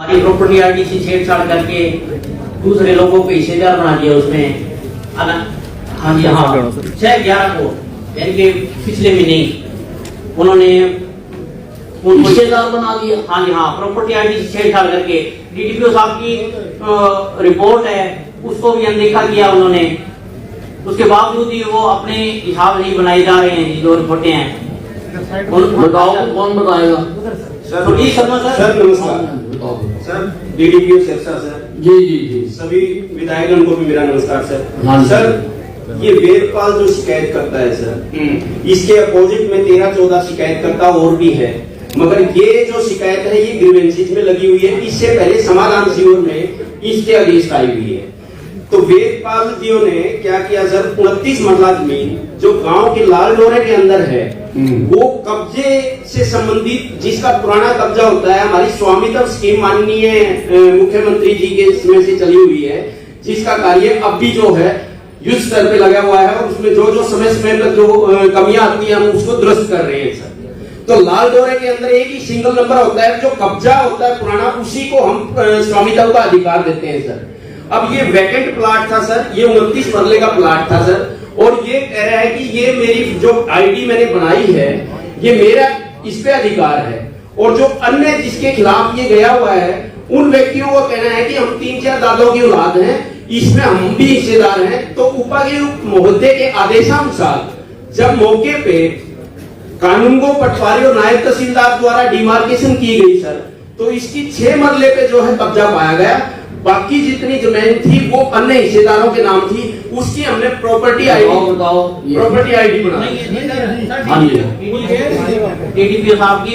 हमारी property ID से छेड़छाड़ करके दूसरे लोगों को हिस्सेदार बना दिया उसमें। हाँ जी हाँ, 6/11 को यानी कि पिछले महीने उन्होंने उनको हिस्सेदार बना दिया। हाँ जी हाँ, प्रॉपर्टी आईडी से छेड़छाड़ करके डीडीपीओ साहब की रिपोर्ट है उसको भी अनदेखा किया उन्होंने। उसके बावजूद ही वो अपने हिसाब नहीं बनाए जा रहे हैं जो रिपोर्टें हैं। बताओ कौन बताएगा? सर जी शर्मा सर नमस्कार। Sir DDPO Sirsa sir. जी जी जी। सभी विधायकगण को भी मेरा नमस्कार सर। सर ये वेदपाल जो शिकायत करता है सर, इसके अपोजिट में 13-14 शिकायतकर्ता और भी है, मगर ये जो शिकायत है ये ग्रीवेंसेज में लगी हुई है। इससे पहले समाधान शिविर में इसके आदेश आई हुई है। तो वेदपाल जी ने क्या किया सर, 29 मरला जमीन जो गांव के लाल डोरे के अंदर है वो कब्जे से संबंधित, जिसका पुराना कब्जा होता है, हमारी स्वामित्व स्कीम माननीय मुख्यमंत्री जी के समय से चली हुई है, जिसका कार्य अब भी जो है युद्ध स्तर पे लगा हुआ है और उसमें जो जो समय समय पर जो कमियां आती है हम उसको दुरुस्त कर रहे हैं सर। तो लाल डोरे के अंदर एक ही सिंगल नंबर होता है, जो कब्जा होता है पुराना, उसी को हम स्वामित्व का अधिकार देते हैं सर। अब ये वैकेंट प्लाट था सर, ये 29 मरले का प्लाट था सर, और ये कह रहा है कि ये मेरी जो आईडी मैंने बनाई है ये मेरा इस पे अधिकार है, और जो अन्य जिसके खिलाफ ये गया हुआ है उन व्यक्तियों को कहना है कि हम 3-4 दादों की औलाद हैं, इसमें हम भी हिस्सेदार हैं। तो उपायुक्त महोदय के आदेशानुसार जब मौके पे कानून को पटवारी और नायब तहसीलदार द्वारा डिमार्केशन की गई सर, तो इसकी 6 मरले पे जो है कब्जा पाया गया। बाकी जितनी जमीन थी वो अन्य हिस्सेदारों के नाम थी, उसकी हमने प्रॉपर्टी आईडी बना डीडीपीओ साहब की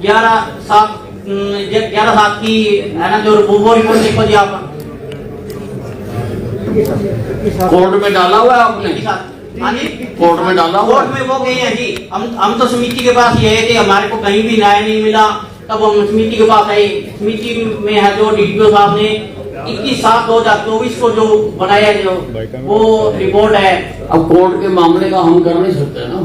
11/7 की है ना, जो वो रिपोर्ट देखो जी आप कोर्ट में डाला हुआ है आपने? हाँ जी कोर्ट में डाला हुआ? कोर्ट में वो गए हैं जी। हम तो समिति के पास ये है कि हमारे को कहीं भी न्याय नहीं मिला, तब हम समिति के पास आए। समिति में है जो डीडीपीओ साहब ने 21/7/2024 को जो बनाया जो वो रिपोर्ट है। अब कोर्ट के मामले का हम कर नहीं सकते ना,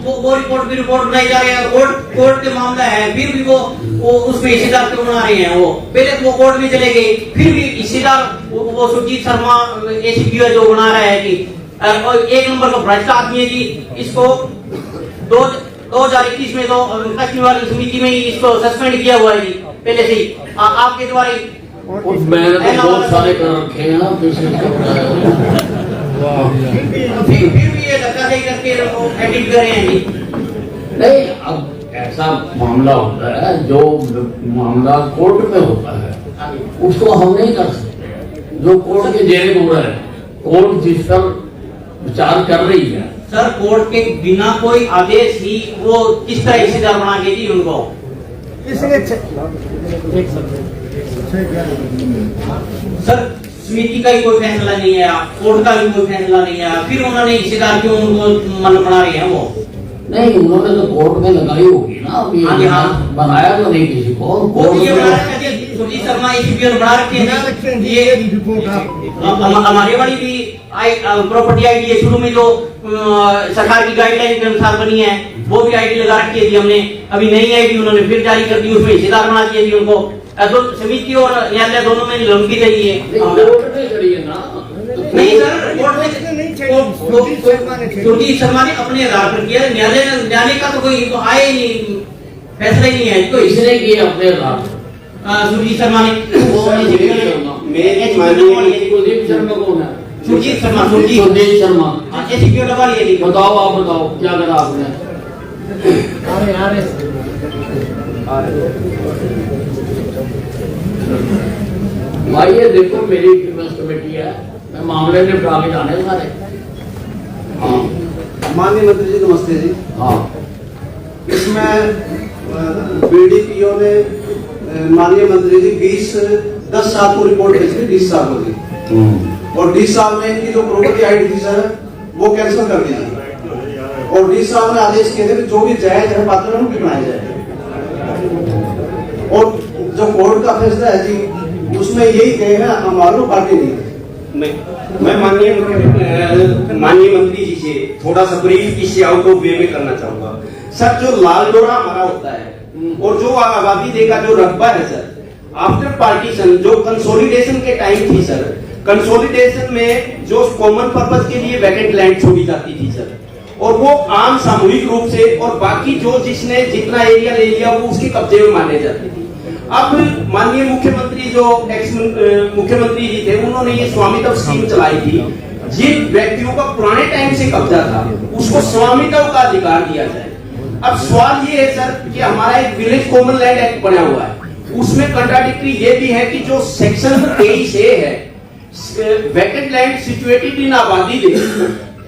वो रिपोर्ट बनाई जा रही है। कोर्ट के मामला है, फिर भी वो उसमें हिस्सेदार क्यों बना रहे हैं? वो पहले तो वो कोर्ट में चले गए, फिर भी हिस्सेदार वो सुरजीत शर्मा एसीपी जो बना रहा है कि 1 नंबर का भ्रष्ट आदमी है जी। इसको 2021 में तो कश्मीर वाली समिति में ही इसको सस्पेंड किया हुआ है जी पहले से ही आपके द्वारा। मैंने तो बहुत सारे कर रखे हैं ना, फिर भी ये धक्का दे करके एडिट कर रहे हैं जी। नहीं, अब ऐसा मामला होता है, जो मामला कोर्ट में होता है उसको हम नहीं कर सकते। जो कोर्ट के जेल में है, कोर्ट जिस पर विचार कर रही है सर, कोर्ट के बिना कोई आदेश ही वो किस तरह हिस्सेदार बना के दी उनको? सर समिति का ही कोई फैसला नहीं है, कोर्ट का भी कोई फैसला नहीं है, फिर उन्होंने हिस्सेदार क्यों उनको मन बना रहे हैं? वो नहीं, उन्होंने तो कोर्ट में लगाई होगी ना, अभी बनाया तो नहीं किसी को। सुरजीत शर्मा एसीपी बना रखे हैं ना, ये हमारे वाली भी प्रॉपर्टी आईडी है, शुरू में जो सरकार की गाइडलाइन के अनुसार बनी है वो भी आईडी लगा रखी है हमने। अभी नई आईडी उन्होंने फिर जारी कर दी, उसमें हिस्सेदार बना दिया जी उनको। तो समिति और न्यायालय दोनों में लंबी रही है। नहीं सर, कोर्ट में सुरजीत शर्मा ने अपने आधार पर किया, न्यायालय का तो कोई तो आए ही नहीं, फैसला ही नहीं है। तो इसने किया अपने आधार सुरजीत शर्मा ने कुलदीप शर्मा कौन है? सुरजीत शर्मा एसीपी लगा लिया। बताओ, आप बताओ क्या करा आपने? भाई ये देखो, मेरी डिफेंस कमेटी है, मैं मामले निपटा के जाने सारे। हाँ माननीय मंत्री जी नमस्ते जी। हाँ, इसमें बीडीपीओ ने माननीय मंत्री जी 20/10/7 को रिपोर्ट भेजी, 20 साल हो गई, और 20 साल में इनकी जो प्रॉपर्टी आईडी थी सर वो कैंसिल कर दी थी, और 20 साल में आदेश किए थे कि जो भी जायज है पात्र है उनकी बनाया जाए। और जो कोर्ट का फैसला है जी उसमें यही कहे हैं हमारे पार्टी नहीं। मैं माननीय मंत्री जी से थोड़ा सा ब्रीफ इससे आउट ऑफ वे में करना चाहूंगा। सर जो लाल डोरा हमारा होता है और जो आबादी दे का जो रकबा है सर, आफ्टर पार्टीशन जो कंसोलिडेशन के टाइम थी सर, कंसोलिडेशन में जो कॉमन पर्पज के लिए वैकेंट लैंड छोड़ी जाती थी सर, और वो आम सामूहिक रूप से और बाकी जो जिसने जितना एरिया ले लिया वो उसके कब्जे में माने जाती थी। अब माननीय मुख्यमंत्री जो एक्स मुख्यमंत्री जी थे, उन्होंने ये स्वामित्व स्कीम चलाई थी। जिन व्यक्तियों का पुराने टाइम से कब्जा था उसको स्वामित्व का अधिकार दिया जाए। अब सवाल ये है सर कि हमारा एक विलेज कॉमन लैंड एक्ट बना हुआ है, उसमें कंट्राडिक्टरी ये भी है कि जो सेक्शन 23A है, वैकेंट लैंड सिचुएटेड इन आबादी दे,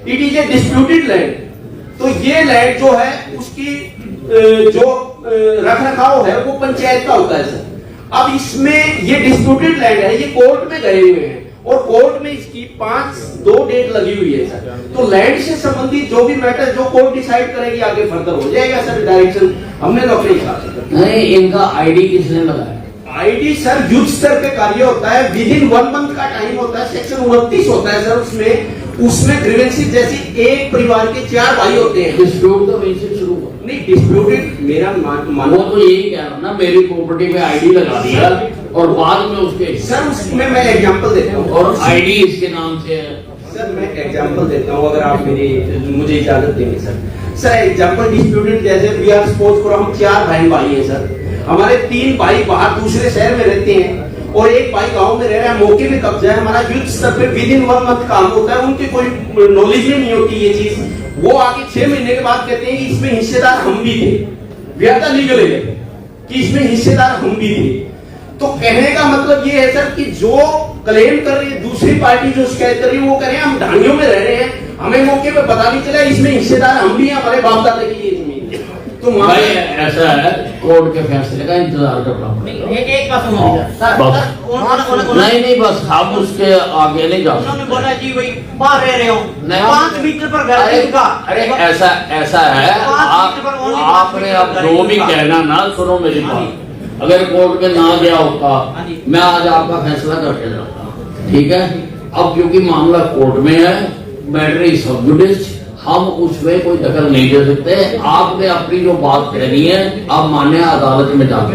it is a disputed land. तो ये लैंड जो है उसकी जो रख रखाव है वो पंचायत का होता है सर। अब इसमें ये डिस्प्यूटेड लैंड है, ये कोर्ट में गए हुए हैं और कोर्ट में इसकी 5-2 डेट लगी हुई है सर। तो लैंड से संबंधित जो भी मैटर जो कोर्ट डिसाइड करेगी आगे फर्दर हो जाएगा सर। डायरेक्शन हमने तो अपने हिसाब से कर। नहीं, इनका आईडी किसने लगाया? आईडी सर युद्ध स्तर पे कार्य होता है, विद इन 1 मंथ का टाइम होता है। सेक्शन 29 होता है सर, उसमें ग्रीवेंसेस जैसी एक परिवार के 4 भाई होते हैं। डिस्प्यूट तो वहीं से शुरू हुआ। नहीं, डिस्प्यूटेड मेरा मानो वो तो यही कह रहा हूँ ना, मेरी प्रॉपर्टी पे आईडी लगा दिया और बाद में उसके सर, उसमें मैं एग्जांपल देता हूँ और आईडी इसके नाम से है। सर मैं एग्जांपल देता हूँ अगर आप मुझे इजाजत देंगे सर। सर एग्जांपल डिस्प्यूटेड जैसे वी आर सपोज करो हम 4 भाई हैं सर, हमारे 3 भाई बाहर दूसरे शहर में रहते हैं और एक भाई गांव में रह रहा है, मौके पे कब्जा है। हमारा युद्ध स्तर पे विद इन 1 मंथ काम होता है, उनकी कोई नॉलेज में नहीं होती ये चीज। वो आगे 6 महीने के बाद कहते हैं कि इसमें हिस्सेदार हम भी थे, we are the legal agent, कि इसमें हिस्सेदार हम भी थे। तो कहने का मतलब ये है सर कि जो क्लेम कर रही है दूसरी पार्टी, जो शिकायत कर रही है, वो कह रहे हैं हम ढानियों में रह रहे हैं, हमें मौके पे पता नहीं चला इसमें हिस्सेदार हम भी हैं, हमारे बाप दादा की ये जमीन। तो भाई ऐसा है, कोर्ट के फैसले का इंतजार करना पड़ेगा। एक बात सुनो सर, नहीं बस हम उसके आगे नहीं जा उन्होंने बोला जी भाई बाहर रह रहे हो, नहीं। 5 मीटर पर घर है इनका। अरे ऐसा है, आपने अब जो भी कहना ना, सुनो मेरी बात। अगर कोर्ट में ना गया होता, मैं आज आपका फैसला करके जाता, ठीक है। अब क्योंकि मामला कोर्ट में है, मैटर इज सब जुडिस, हम उसमें कोई दखल नहीं दे सकते। आपने अपनी जो बात कहनी है आप मान्य अदालत में जाके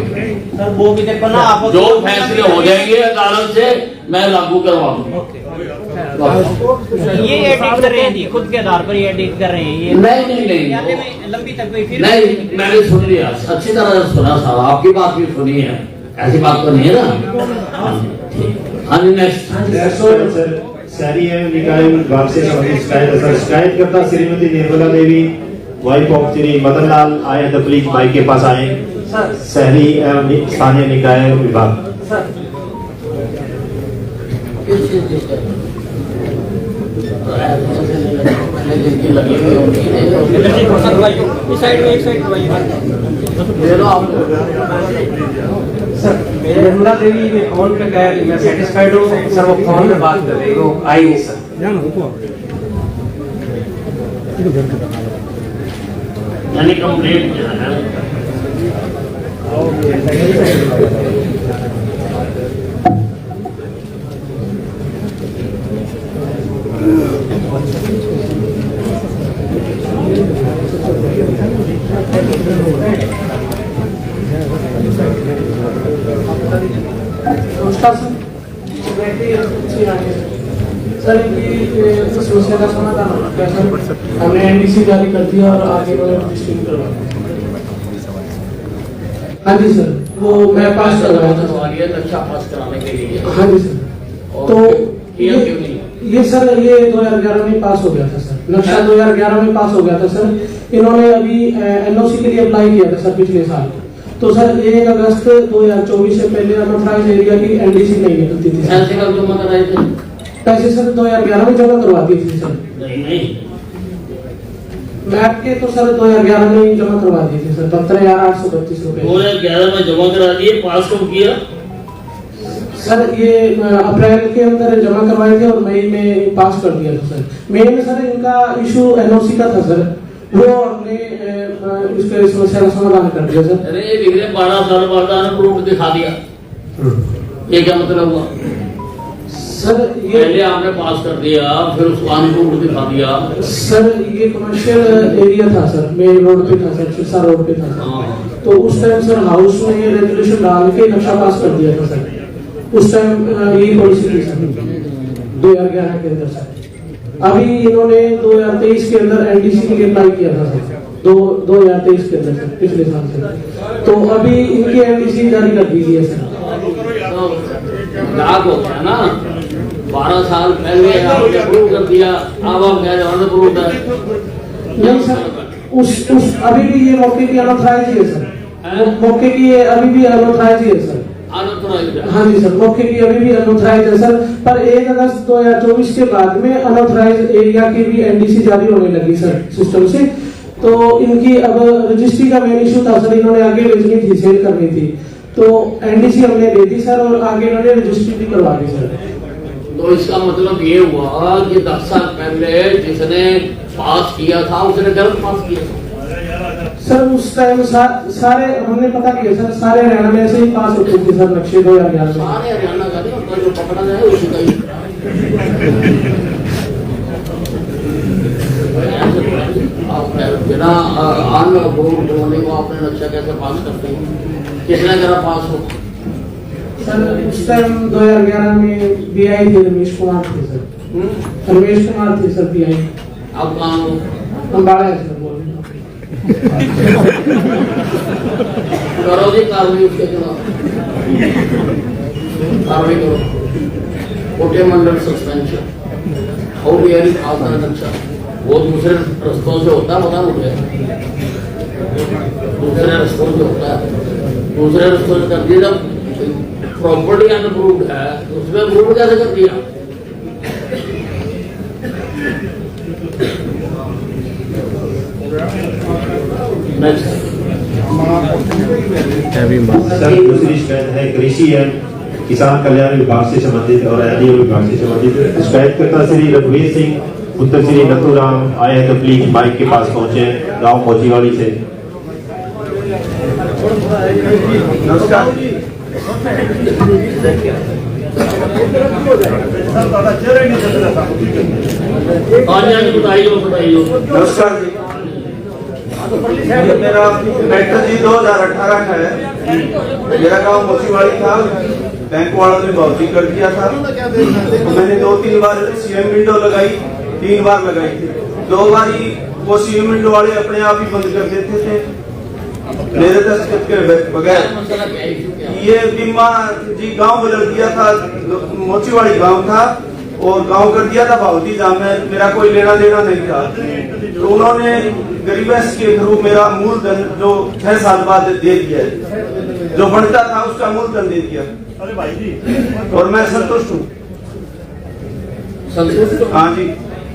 सर वो भी देखो ना, आप जो फैसले हो जाएंगे अदालत से मैं लागू करवा दूंगा। ये एडिट कर रहे हैं जी, खुद के आधार पर ये एडिट कर रहे हैं ये। नहीं लंबी तक गई फिर नहीं, मैंने सुन लिया, अच्छी तरह से सुना साहब, आपकी बात भी सुनी है, ऐसी बात तो नहीं है ना। हाँ जी, नेक्स्ट। शहरी एवं निकाय विभाग से संबंधित शिकायतकर्ता श्रीमती निर्मला देवी, वाइफ ऑफ श्री मदन लाल आए द प्लीज माइक के पास आए। शहरी एवं स्थानीय निकाय विभाग। निर्मला देवी ने फोन पे कहा मैं सेटिस्फाइड हूँ सर, वो फोन में बात कर रही है, वो आई नहीं सर। यानी कंप्लेंट किया है। नमस्कार सर, इनकी समस्या का समाधान होना सर, हमने एनडीसी जारी कर दिया और आगे रजिस्ट्रिंग करवा। हाँ जी सर, वो मैं पास करवाया था, अच्छा पास कराने के लिए। हाँ जी सर। तो ये सर ये 2011 में पास हो गया था सर, नक्शा 2011 में पास हो गया था सर। इन्होंने अभी एनओसी के लिए अप्लाई किया था सर पिछले साल। तो सर 1 अगस्त 2024 से पहले अनऑथराइज्ड एरिया की एनडीसी नहीं निकलती थी। पैसे कब जमा कराए थे? पैसे सर 2011 में जमा करवा दी थी सर। नहीं मैप के तो सर 2011 में ही जमा करवा दी थी सर, 17,832 रुपए 2011 में जमा करा दिए। पास कब किया सर? ये अप्रैल के अंदर जमा करवाए थे और मई में पास कर दिया था सर। मई में सर इनका इशू एनओसी का था सर, वो हमने इसके समस्या का समाधान कर दिया सर। अरे पिछले 12 साल बाद प्रूफ दिखा दिया, ये क्या मतलब हुआ? सर ये पहले आपने पास कर दिया, फिर उसको अनअप्रूव्ड दिखा दिया। सर ये कमर्शियल एरिया था सर, मेन रोड पे था सर, सिरसा रोड पे था सर। हाँ। तो उस टाइम सर हाउस में ये रेजोल्यूशन डाल के नक्शा पास कर दिया था सर। उस टाइम यही पॉलिसी थी सर 2011 के अंदर सर। अभी इन्होंने 2023 के अंदर एनडीसी के लिए अप्लाई किया था सर, 2023 के अंदर सर, पिछले साल से। तो अभी इनकी एनडीसी जारी कर दी है सर। लाग हो गया ना, 12 साल पहले आपने अप्रूव कर दिया, अब आप कह रहे हो अनअप्रूव्ड है। नहीं सर, उस अभी भी ये मौके की अनऑथराइज ही है सर। मौके की ये अभी भी अनऑथराइज ही है सर। अनऑथराइज्ड है। हाँ जी सर, मौके की अभी भी अनऑथराइज है सर। पर 1 अगस्त 2024 के बाद में अनऑथराइज एरिया की भी एनडीसी जारी होने लगी सर सिस्टम से। तो इनकी अब रजिस्ट्री का मेन इशू था सर, इन्होंने आगे भेजनी थी, सेल करनी थी, तो एनडीसी हमने दे दी सर और आगे इन्होंने रजिस्ट्री भी करवा दी सर। तो इसका मतलब ये हुआ कि 10 साल पहले जिसने पास किया था उसने गलत पास किया था। सर उस टाइम सारे हमने पता किया सर, सारे हरियाणा में ऐसे ही पास होते थे सर नक्शे 2011 में। सारे हरियाणा का नहीं होता, जो पकड़ा जाए उसी का ही। आप बिना अनअप्रूव्ड होने को आपने नक्शा कैसे पास करते हैं? किसने करा पास हो? सर उस टाइम 2011 में बीआई थे, रमेश कुमार थे सर। रमेश कुमार थे सर बीआई। अब कहाँ हो? अम्बाड़ा है सर, बोल रहे हैं। करो जी कार्रवाई उसके खिलाफ, कार्रवाई करो। कोटे मंडल सस्पेंशन और भी आसान नक्शा वो दूसरे रस्तों से होता है, पता मुझे दूसरे रस्तों से होता है, दूसरे रस्तों से कर दिया। जब प्रॉपर्टी अनअप्रूव्ड है तो उसमें अप्रूव कैसे कर दिया? सर दूसरी शिकायत है कृषि एवं किसान कल्याण विभाग से संबंधित और एनडीओ विभाग से संबंधित। शिकायतकर्ता श्री रघुवीर सिंह पुत्र श्री नथुराम आए हैं तबलीग माइक के पास पहुंचे, गांव मोचीवाड़ी से। नमस्कार। बताइए। नमस्कार जी, मेरा ट्रैक्टर जी 2018 का है। मेरा गांव मोचीवाड़ी था, बैंक वालों ने भर्ती कर दिया था। मैंने 2-3 बार सीएम विंडो लगाई, 3 बार लगाई थी। 2 बार ही वो सीएम विंडो वाले अपने आप ही बंद कर देते थे मेरे दस्तखत के बगैर। ये बीमा जी गांव बदल दिया था, मोचीवाड़ी गांव था और गांव कर दिया था भावती जाम में। मेरा कोई लेना देना नहीं था, तो उन्होंने गरीबेस के थ्रू मेरा मूलधन जो 6 साल बाद दे दिया, जो बनता था उसका मूलधन दे दिया। अरे भाई जी, और मैं संतुष्ट हूँ। संतुष्ट? हाँ जी।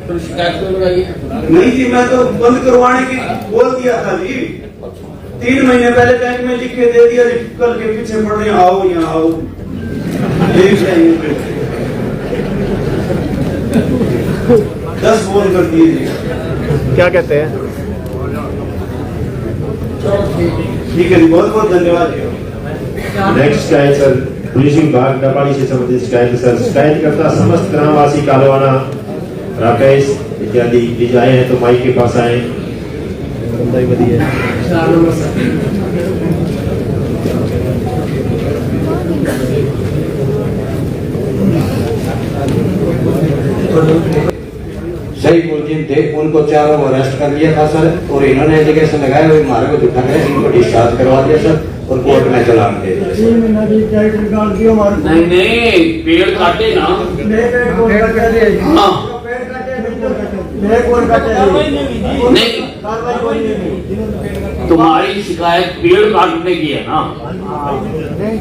तो शिकायत क्यों लगाइए? नहीं जी, मैं तो बंद करवाने की बोल दिया था जी। 3 महीने पहले बैंक में लिख के दे दिया, कल के पीछे पड़ रहे आओ यहाँ आओ। 10 फोन कर दिए जी। क्या कहते हैं? ठीक है जी, बहुत बहुत धन्यवाद। नेक्स्ट शिकायत सर पुलिस विभाग डबाड़ी से संबंधित शिकायत सर। शिकायतकर्ता समस्त ग्रामवासी कालवाना राकेश इत्यादि प्लीज आए हैं तो माइक के पास आए। सही मुलजिम थे, उनको चारों अरेस्ट कर लिया था सर, और इन्होंने एलिगेशन लगाए हुए हमारे को दिखा गया, इनको डिस्चार्ज करवा दिया सर और कोर्ट में चलान दे दिया। नहीं नहीं, पेड़ काटे ना। हाँ नहीं, तुम्हारी शिकायत पेड़ काटने की है ना,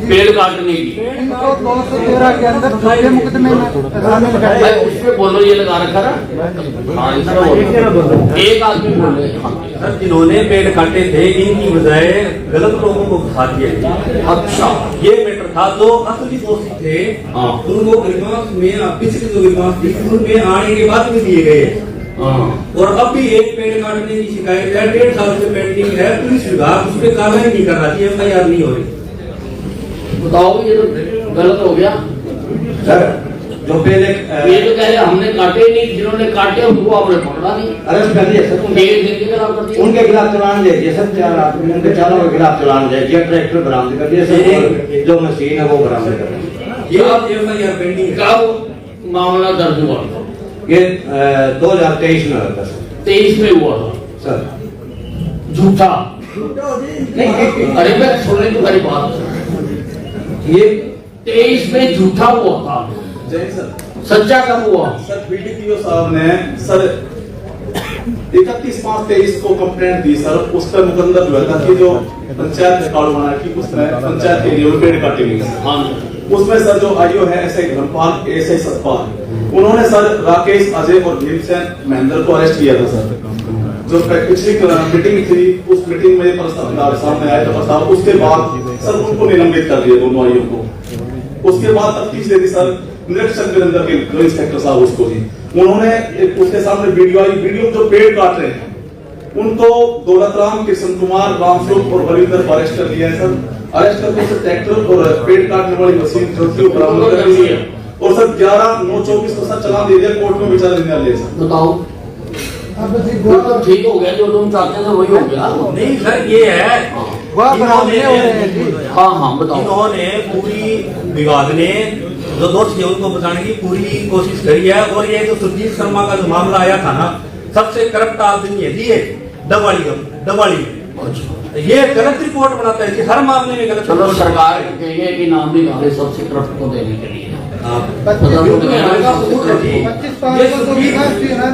पेड़ काटने की। 213 के अंदर छोटे मुकदमे में भाई उस पे बोलो, ये लगा रखा ना। हाँ, इसका बोलो। एक आदमी बोले सर जिन्होंने पेड़ काटे थे इनकी बजाय गलत लोगों को फंसा दिया। अच्छा, ये मैटर था, 2 असली दोषी थे, हाँ। उनको गरिमास में पिछले जो गरिमास थी उनमें आने के बाद में दिए गए। और अब भी एक पेड़ काटने की शिकायत है, 1.5 साल से पेंडिंग है। पुलिस विभाग उस पर कार्रवाई नहीं कर रहा थी, FIR नहीं हो रही। बताओ, ये तो गलत हो गया सर जो पहले ये तो कह रहे हमने काटे नहीं, जिन्होंने काटे उनको आपने पकड़ा नहीं, अरेस्ट कर दिया सर। उनके खिलाफ चालान दे दिया सर, 4 आदमी उनके चारों के खिलाफ चालान दे दिया, ट्रैक्टर बरामद कर दिया सर, जो मशीन है वो बरामद कर दी। ये एफआईआर पेंडिंग कब मामला दर्ज हुआ था? ये 2023 में हुआ था सर। 23 में हुआ था सर। झूठा अरे मैं सुनने तो मेरी बात, ये 23 में झूठा हुआ था, जय सर। सच्चा कब हुआ? सर बीडीपीओ साहब ने सर 31/5/23 को कंप्लेंट दी सर, उस पर मुकदमा हुआ था कि जो पंचायत रिकॉर्ड बना कि उसमें पंचायत के लिए पेड़ काटे गए। हाँ, उसमें सर जो आईओ है ऐसे धर्मपाल ऐसे सतपाल, उन्होंने सर राकेश, अजय और भीमसेन महेंद्र को अरेस्ट किया था सर। जो पिछली मीटिंग थी उस मीटिंग में प्रस्ताव सामने आया था प्रस्ताव, उसके बाद सर उनको निलंबित कर दिया दोनों आईओ को। उसके बाद तफ्तीश दे दी सर निरीक्षक वीरेंद्र के जो इंस्पेक्टर साहब उसको जी, उन्होंने उसके सामने वीडियो आई, वीडियो जो पेड़ काट रहे हैं उनको दौलतराम, कृष्ण कुमार, रामस्वरूप और रविंदर को अरेस्ट कर लिया है सर। अरेस्ट करके उसे ट्रैक्टर और पेड़ काटने वाली मशीन जो बरामद कर ली है और सर 11/9/24 को सर चलान दे दिया, कोर्ट में विचार लेने वाले सर। बताओ तो ठीक हो गया, जो तुम चाहते थे वही हो गया। नहीं सर, ये है हाँ हाँ बताओ। इन्होंने पूरी विभाग ने जो दोषी है उनको बचाने की पूरी कोशिश करी है, और ये जो सुरजीत शर्मा का जो मामला आया था ना, सबसे करप्ट आदमी है जी ये, दवाली ये गलत रिपोर्ट बनाता है कि हर मामले में गलत। चलो सरकार कहिए कि नाम भी डाले सबसे करप्ट को देने के लिए।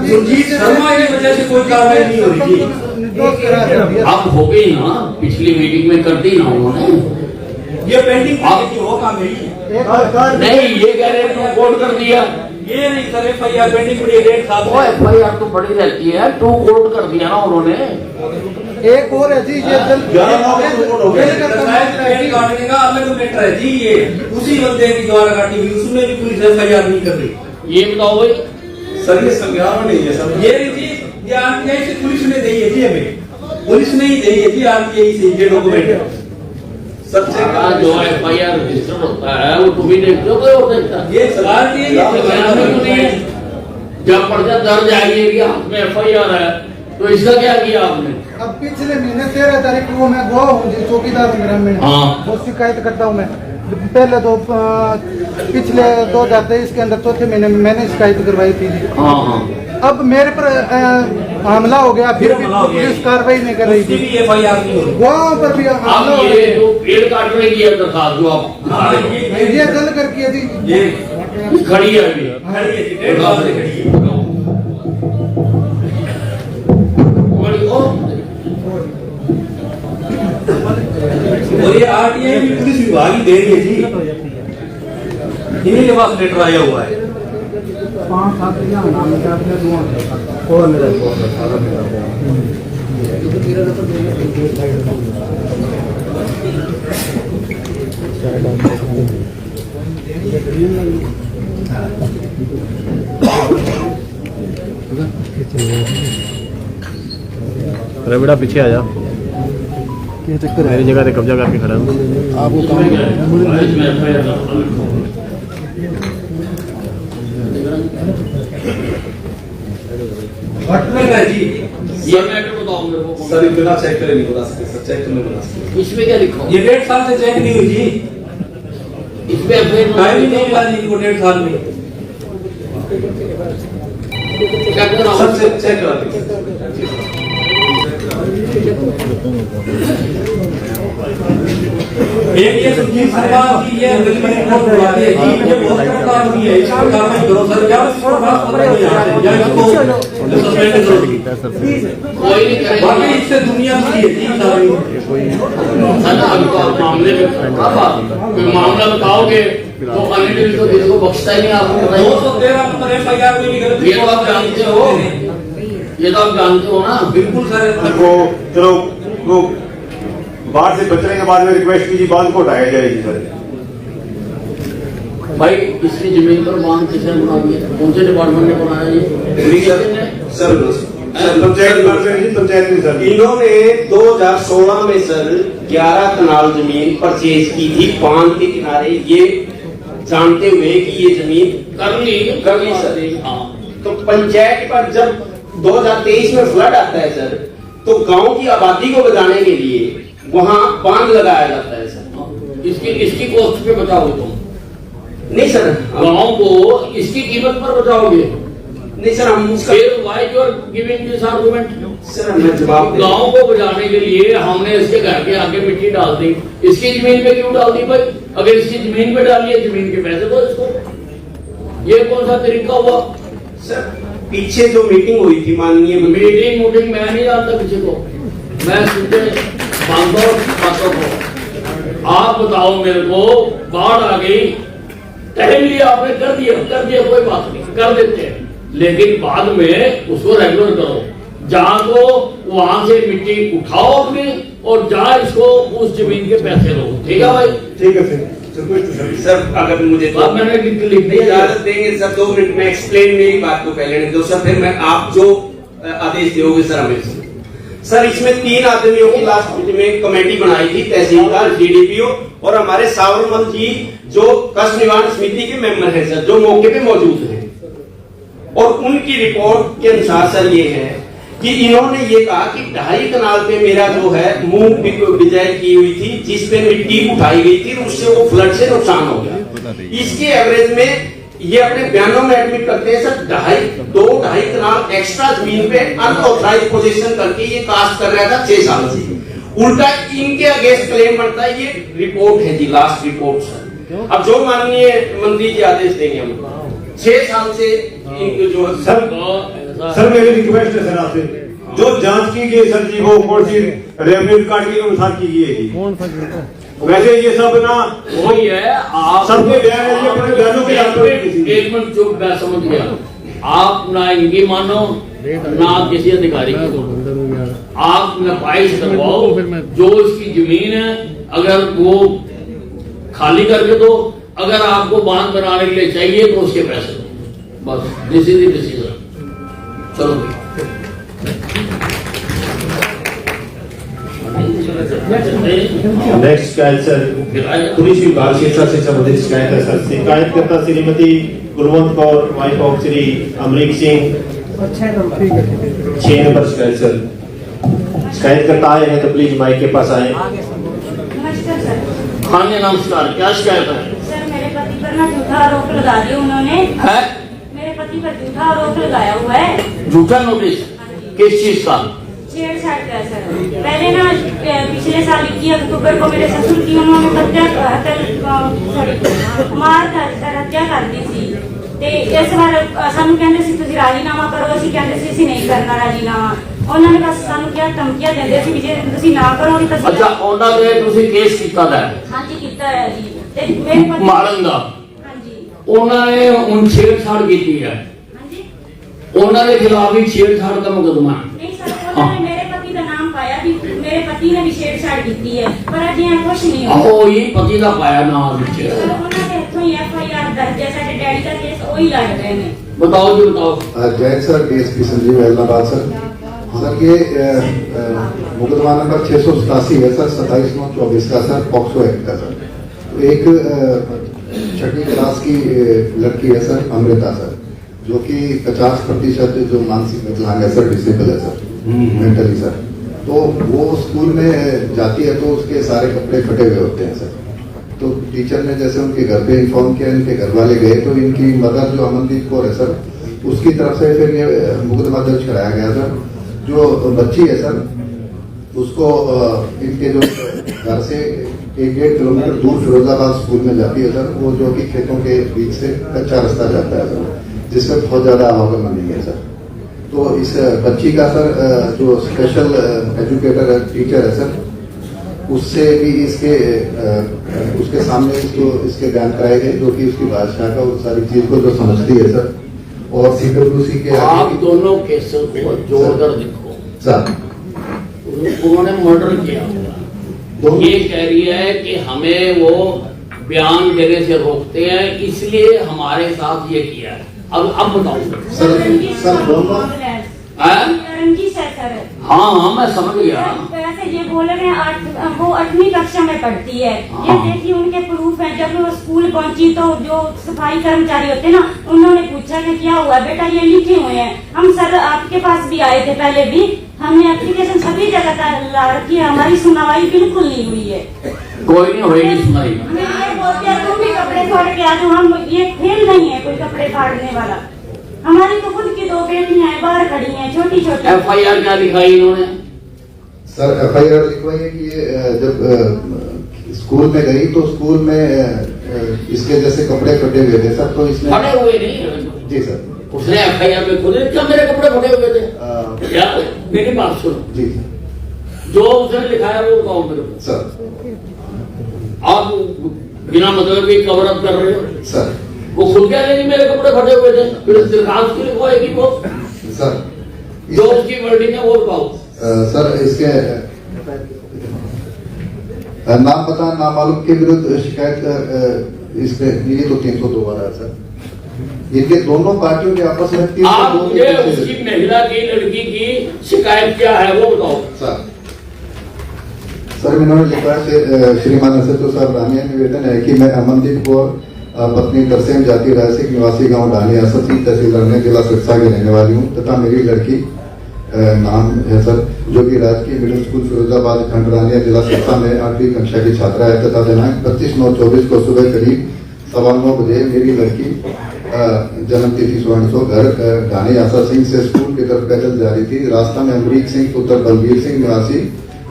सुरजीत शर्मा की वजह से कोई कार्रवाई नहीं हो रही। अब हो गई ना, पिछली मीटिंग में कर दी ना उन्होंने, ये पेंडिंग हो काम है नहीं, ये कह रहे हैं कोर्ट कर दिया, ये नहीं सर, एफआईआर पेंडिंग पड़ी है 1.5 साल वो एफआईआर तो बड़ी रहती है, टू कोर्ट कर दिया ना उन्होंने। एक और है जी, ये काटने का अलग मैटर है जी, ये उसी बंदे की द्वारा काटी हुई, उसमें भी पुलिस एफआईआर नहीं कर रही। ये बताओ भाई सर, ये संज्ञान नहीं है सर, ये जी ये आरटीआई से पुलिस ने दी है जी, हमें पुलिस ने ही दी है जी आरटीआई से ये डॉक्यूमेंट। सबसे जो एफआईआर रजिस्टर होता है वो तुम ही देखते हो, कोई और देखता है? ये आरटीआई जब पर्चा दर्ज आएगी हाथ में एफआईआर है तो इसका क्या किया आपने? अब पिछले महीने 13 तारीख को मैं गया हूँ जी चौकीदार ग्रामीण, वो शिकायत करता हूँ मैं। पहले तो पिछले 2023 के अंदर चौथे महीने में मैंने शिकायत करवाई थी। अब मेरे पर हमला हो गया, फिर भी पुलिस कार्रवाई नहीं कर रही थी, वहाँ पर भी हमला हो गया। जो पेड़ काटने की दरखास्त जो आप ये जल कर किया थी, ये खड़ी है अभी, और ये आरटीआई भी पुलिस विभाग ही दे रही है जी, इन्हीं के पास लेटर आया हुआ है। 5 साल नाम रविड़ा पीछे आ जा, मेरी जगह पे कब्जा करके खड़ा हूँ। ये मैटर बताओ मेरे को। सर बिना चेक करे नहीं बता सकते सर, चेक करने बता सकते। इसमें क्या लिखा? ये 1.5 साल से चेक नहीं हुई जी, इसमें टाइम ही नहीं मिला जी इनको 1.5 साल में। सबसे चेक करा एक ये सुरजीत शर्मा की ये रिपोर्ट बुलाती है जी, ये बहुत बड़ा काम है, इस पर कार्रवाई करो सर, या इसको बात कर रहे हो यहाँ से, या इसको सस्पेंड करो। कोई नहीं करेगा, बाकी इससे दुनिया की है जी सारी। मामले में मामला बताओगे तो अनिल तो दिल को बख्शता ही नहीं। आपको 213 नंबर एफआईआर में भी गलत, ये तो आप जानते हो, ये तो आप जानते हो ना। बिल्कुल सर। चलो वो बाढ़ से बचने के बाद में रिक्वेस्ट कीजिए, बांध को हटाया जाएगी सर। भाई इसकी जमीन पर बांध किसने बना दिया? कौन से डिपार्टमेंट ने बनाया ये? सर पंचायत में सर इन्होंने 2016 में सर 11 कनाल जमीन परचेज की थी बांध के किनारे। ये जानते हुए कि ये जमीन कर ली सर। हाँ। तो पंचायत पर जब 2023 में फ्लड आता है सर, तो गांव की आबादी को बचाने के लिए वहां बांध लगाया जाता है सर। इसकी कॉस्ट पे बचाओगे तुम? नहीं सर, गांव को इसकी कीमत पर बचाओगे? नहीं सर, हम उसका फिर why you are giving this argument? Sir मैं जवाब दे गांव को बचाने के लिए हमने इसके घर के आगे मिट्टी डाल दी, इसकी जमीन पे क्यों डाल दी भाई? अगर इसकी जमीन पे डाली है, जमीन के पैसे दो इसको। ये कौन सा तरीका हुआ? सर पीछे जो मीटिंग हुई थी माननीय मीटिंग मैं नहीं जानता किसी को, मैं सीधे मानता हूँ बातों को। आप बताओ मेरे को, बाढ़ आ गई, टहल लिया आपने, कर दिया कोई बात नहीं, कर देते हैं, लेकिन बाद में उसको रेगुलर करो। जहां को वहां से मिट्टी उठाओ अपनी, और जहां इसको उस जमीन के पैसे लो। ठीक है भाई? ठीक है फिर सर अगर मुझे अब मैंने लिख दिया। इजाजत देंगे सर 2 मिनट में एक्सप्लेन मेरी बात को पहले नहीं दो सर, फिर मैं आप जो आदेश दोगे सर हमें। सर इसमें 3 आदमियों की लास्ट में कमेटी बनाई थी, तहसीलदार, डीडीपीओ और हमारे सावरमल जी जो कष्ट निवारण समिति के मेंबर हैं सर, जो मौके पे मौजूद हैं। और उनकी रिपोर्ट के अनुसार सर ये है कि इन्होंने ये कहा कि 2.5 कनाल पे मेरा जो है मूंग बिजाई की हुई थी, जिसपे मिट्टी उठाई गई थी, उससे वो फ्लड से नुकसान हो गया। इसके एवरेज में ये अपने बयानों में एडमिट करते हैं सर 2.5 कनाल एक्स्ट्रा जमीन पे अनऑथराइज पोजीशन करके ये कास्ट कर रहा था 6 साल से। उल्टा इनके अगेंस्ट क्लेम बनता है। ये रिपोर्ट है जी, लास्ट रिपोर्ट सर। अब जो माननीय मंत्री जी आदेश देंगे हम 6 साल से इनको जो सर मेरी रिक्वेस्ट है सर आपसे, जो जांच की गई सर जी वो कौन सी रेवेन्यू रिकॉर्ड के अनुसार की गई थी? वैसे ये सब ना वही है, आप सबके बयान है, ये अपने बयानों के आधार पर एक मिनट चुप, मैं समझ गया। आप ना इनकी मानो ना किसी अधिकारी की, आप नपाइश करवाओ। जो इसकी जमीन है अगर वो खाली करके दो, अगर आपको बांध बनाने के लिए चाहिए तो उसके पैसे दो, बस दिस इज द डिसीजन। चलो नेक्स्ट शिकायत सर पुलिस विभाग क्षेत्र से संबंधित शिकायत है सर। शिकायतकर्ता Shrimati Gurwant Kaur, wife of Shri Amrik Singh, 6 number शिकायत सर। शिकायतकर्ता आए हैं तो प्लीज माइक के पास आए। नमस्कार सर। हाँ जी नमस्कार, क्या शिकायत है? सर मेरे पति पर ना झूठा आरोप लगा दिया उन्होंने। है? मेरे पति पर झूठा आरोप लगाया हुआ है। झूठा नोटिस? किस चीज का? छेड़छाड़ का सर। पहले ना पिछले साल 21 अक्टूबर को मेरे ससुर की उन्होंने मार कर हत्या कर दी थी। ते इस बार सानू कहंदे सी तुसीं राजीनामा करो, असीं कहंदे सी असीं नहीं करना राजीनामा। उन्होंने बस सानू क्या धमकियां देंदे सी जे तुसीं ना करोगे तो अच्छा, ਉਹਨਾਂ ਦੇ ਤੁਸੀਂ ਕੇਸ ਕੀਤਾ ਹੈ? हाँ जी किया है जी। ते मेरे पति ਮਾਰਨ ਦਾ? हाँ जी ਉਹਨਾਂ ਨੇ ਹੁਣ ਛੇੜछाड़ ਕੀਤੀ ਹੈ, हाँ जी। ਉਹਨਾਂ ਦੇ ਖਿਲਾਫ ਵੀ ਛੇੜछाड़ ਦਾ ਮੁਕੱਦਮਾ ਹੈ। नहीं सर, उन्होंने मेरे पति का नाम पाया भी, मेरे पति ने भी छेड़छाड़ की है, पर अजे कुछ नहीं हुआ। ਆਹੋ ਇਹ ਪਤੀ ਦਾ ਪਾਇਆ ਨਾਮ ਵਿੱਚ। सर उन्होंने इत्थों ही FIR दर्ज है, साडे डैडी का केस वही लड़ रहे हैं। बताओ जी बताओ। जय sir, DSP Sanjeev Hyderabad sir. Sir ये मुकदमा नंबर 687 है सर, 27/9/24 का सर, पॉक्सो एक्ट का सर। तो एक 6वीं क्लास की लड़की है सर, अमृता सर, जो कि 50% जो मानसिक विकलांग है सर, डिसेबल है सर, मेंटली सर। तो वो स्कूल में जाती है तो उसके सारे कपड़े फटे हुए होते हैं सर। तो टीचर ने जैसे उनके घर पे इन्फॉर्म किया, इनके घर वाले गए तो इनकी मदर जो अमनदीप कौर है सर, उसकी तरफ से फिर ये मुकदमा दर्ज कराया गया सर। जो बच्ची है सर, उसको इनके जो घर से 1-1.5 किलोमीटर दूर फिरोजाबाद स्कूल में जाती है सर, वो जो कि खेतों के बीच से कच्चा रास्ता जाता है सर, जिसमें बहुत ज्यादा आवागमन नहीं है सर। तो इस बच्ची का सर जो स्पेशल एजुकेटर है, टीचर है सर, उससे भी उसके सामने इसके बयान कराए गए, जो कि उसकी भाषा का उस सारी चीज को जो समझती है सर। और CWC के आप दोनों केसों को जोड़कर देखो सर। उन्होंने मर्डर किया, ये कह रही है कि हमें वो बयान देने से रोकते हैं, इसलिए हमारे साथ ये किया है। अब बताओ सर दोनों रंजिश है सर। हाँ मैं समझ गया। वैसे ये बोल रहे हैं वो 8वीं कक्षा में पढ़ती है। ये देखिए उनके प्रूफ है, जब वो स्कूल पहुंची तो जो सफाई कर्मचारी होते ना, उन्होंने पूछा कि क्या हुआ बेटा, ये लिखे हुए हैं। हम सर आपके पास भी आए थे पहले भी, हमने एप्लीकेशन सभी जगह ला रखी है, हमारी सुनवाई बिल्कुल नहीं हुई है। कोई नहीं होगी सुनाई। ये बोलते हैं तुम भी कपड़े फाड़ के आ जाओ, हम ये खेल नहीं है कोई कपड़े फाड़ने वाला। हमारी तो खुद की 2 बेटियां हैं, बाहर खड़ी हैं छोटी छोटी। FIR क्या लिखाई इन्होंने? सर FIR लिखवाई है कि ये जब स्कूल में गई तो स्कूल में इसके जैसे कपड़े फटे हुए थे सर, तो इसमें फटे हुए नहीं। जी सर, उसने FIR में खुद क्या मेरे कपड़े फटे हुए थे? क्या मेरी बात सुनो जी जो उसने लिखाया वो बताओ मेरे को सर। आप बिना मतलब की कवर अप कर रहे हो सर। वो खुद कह रहे मेरे कपड़े फटे हुए थे, फिर दरखास्त क्यों लिखवाएगी वो? सर जो उसकी वर्डिंग है वो बताओ। सर इसके नाम पता नामालूम के विरुद्ध शिकायत इसमें ये तो 302 बार है सर। इनके दोनों पार्टियों के आपस में 302 आप मुझे उसकी महिला की लड़की की शिकायत क्या है वो बताओ। सर इन्होंने लिखा है श्रीमान असद साहब रानिया निवेदन है कि मैं अमनदीप कौर पत्नी तरसेम जाति रायसिक निवासी गांव डाली असद सिंह तहसील रंगने जिला सिरसा की रहने वाली हूँ तथा मेरी लड़की नाम है सर जो कि राजकीय मिडिल स्कूल फिरोजाबाद खंड रानिया जिला सिरसा में 8वीं कक्षा की छात्रा है तथा दिनांक 25/9/24 को सुबह करीब 9:15 बजे मेरी लड़की जन्म तिथि सुवर्ण घर ढाणी आशा सिंह से स्कूल की तरफ पैदल जा रही थी। रास्ता में अमरीक सिंह पुत्र बलबीर सिंह निवासी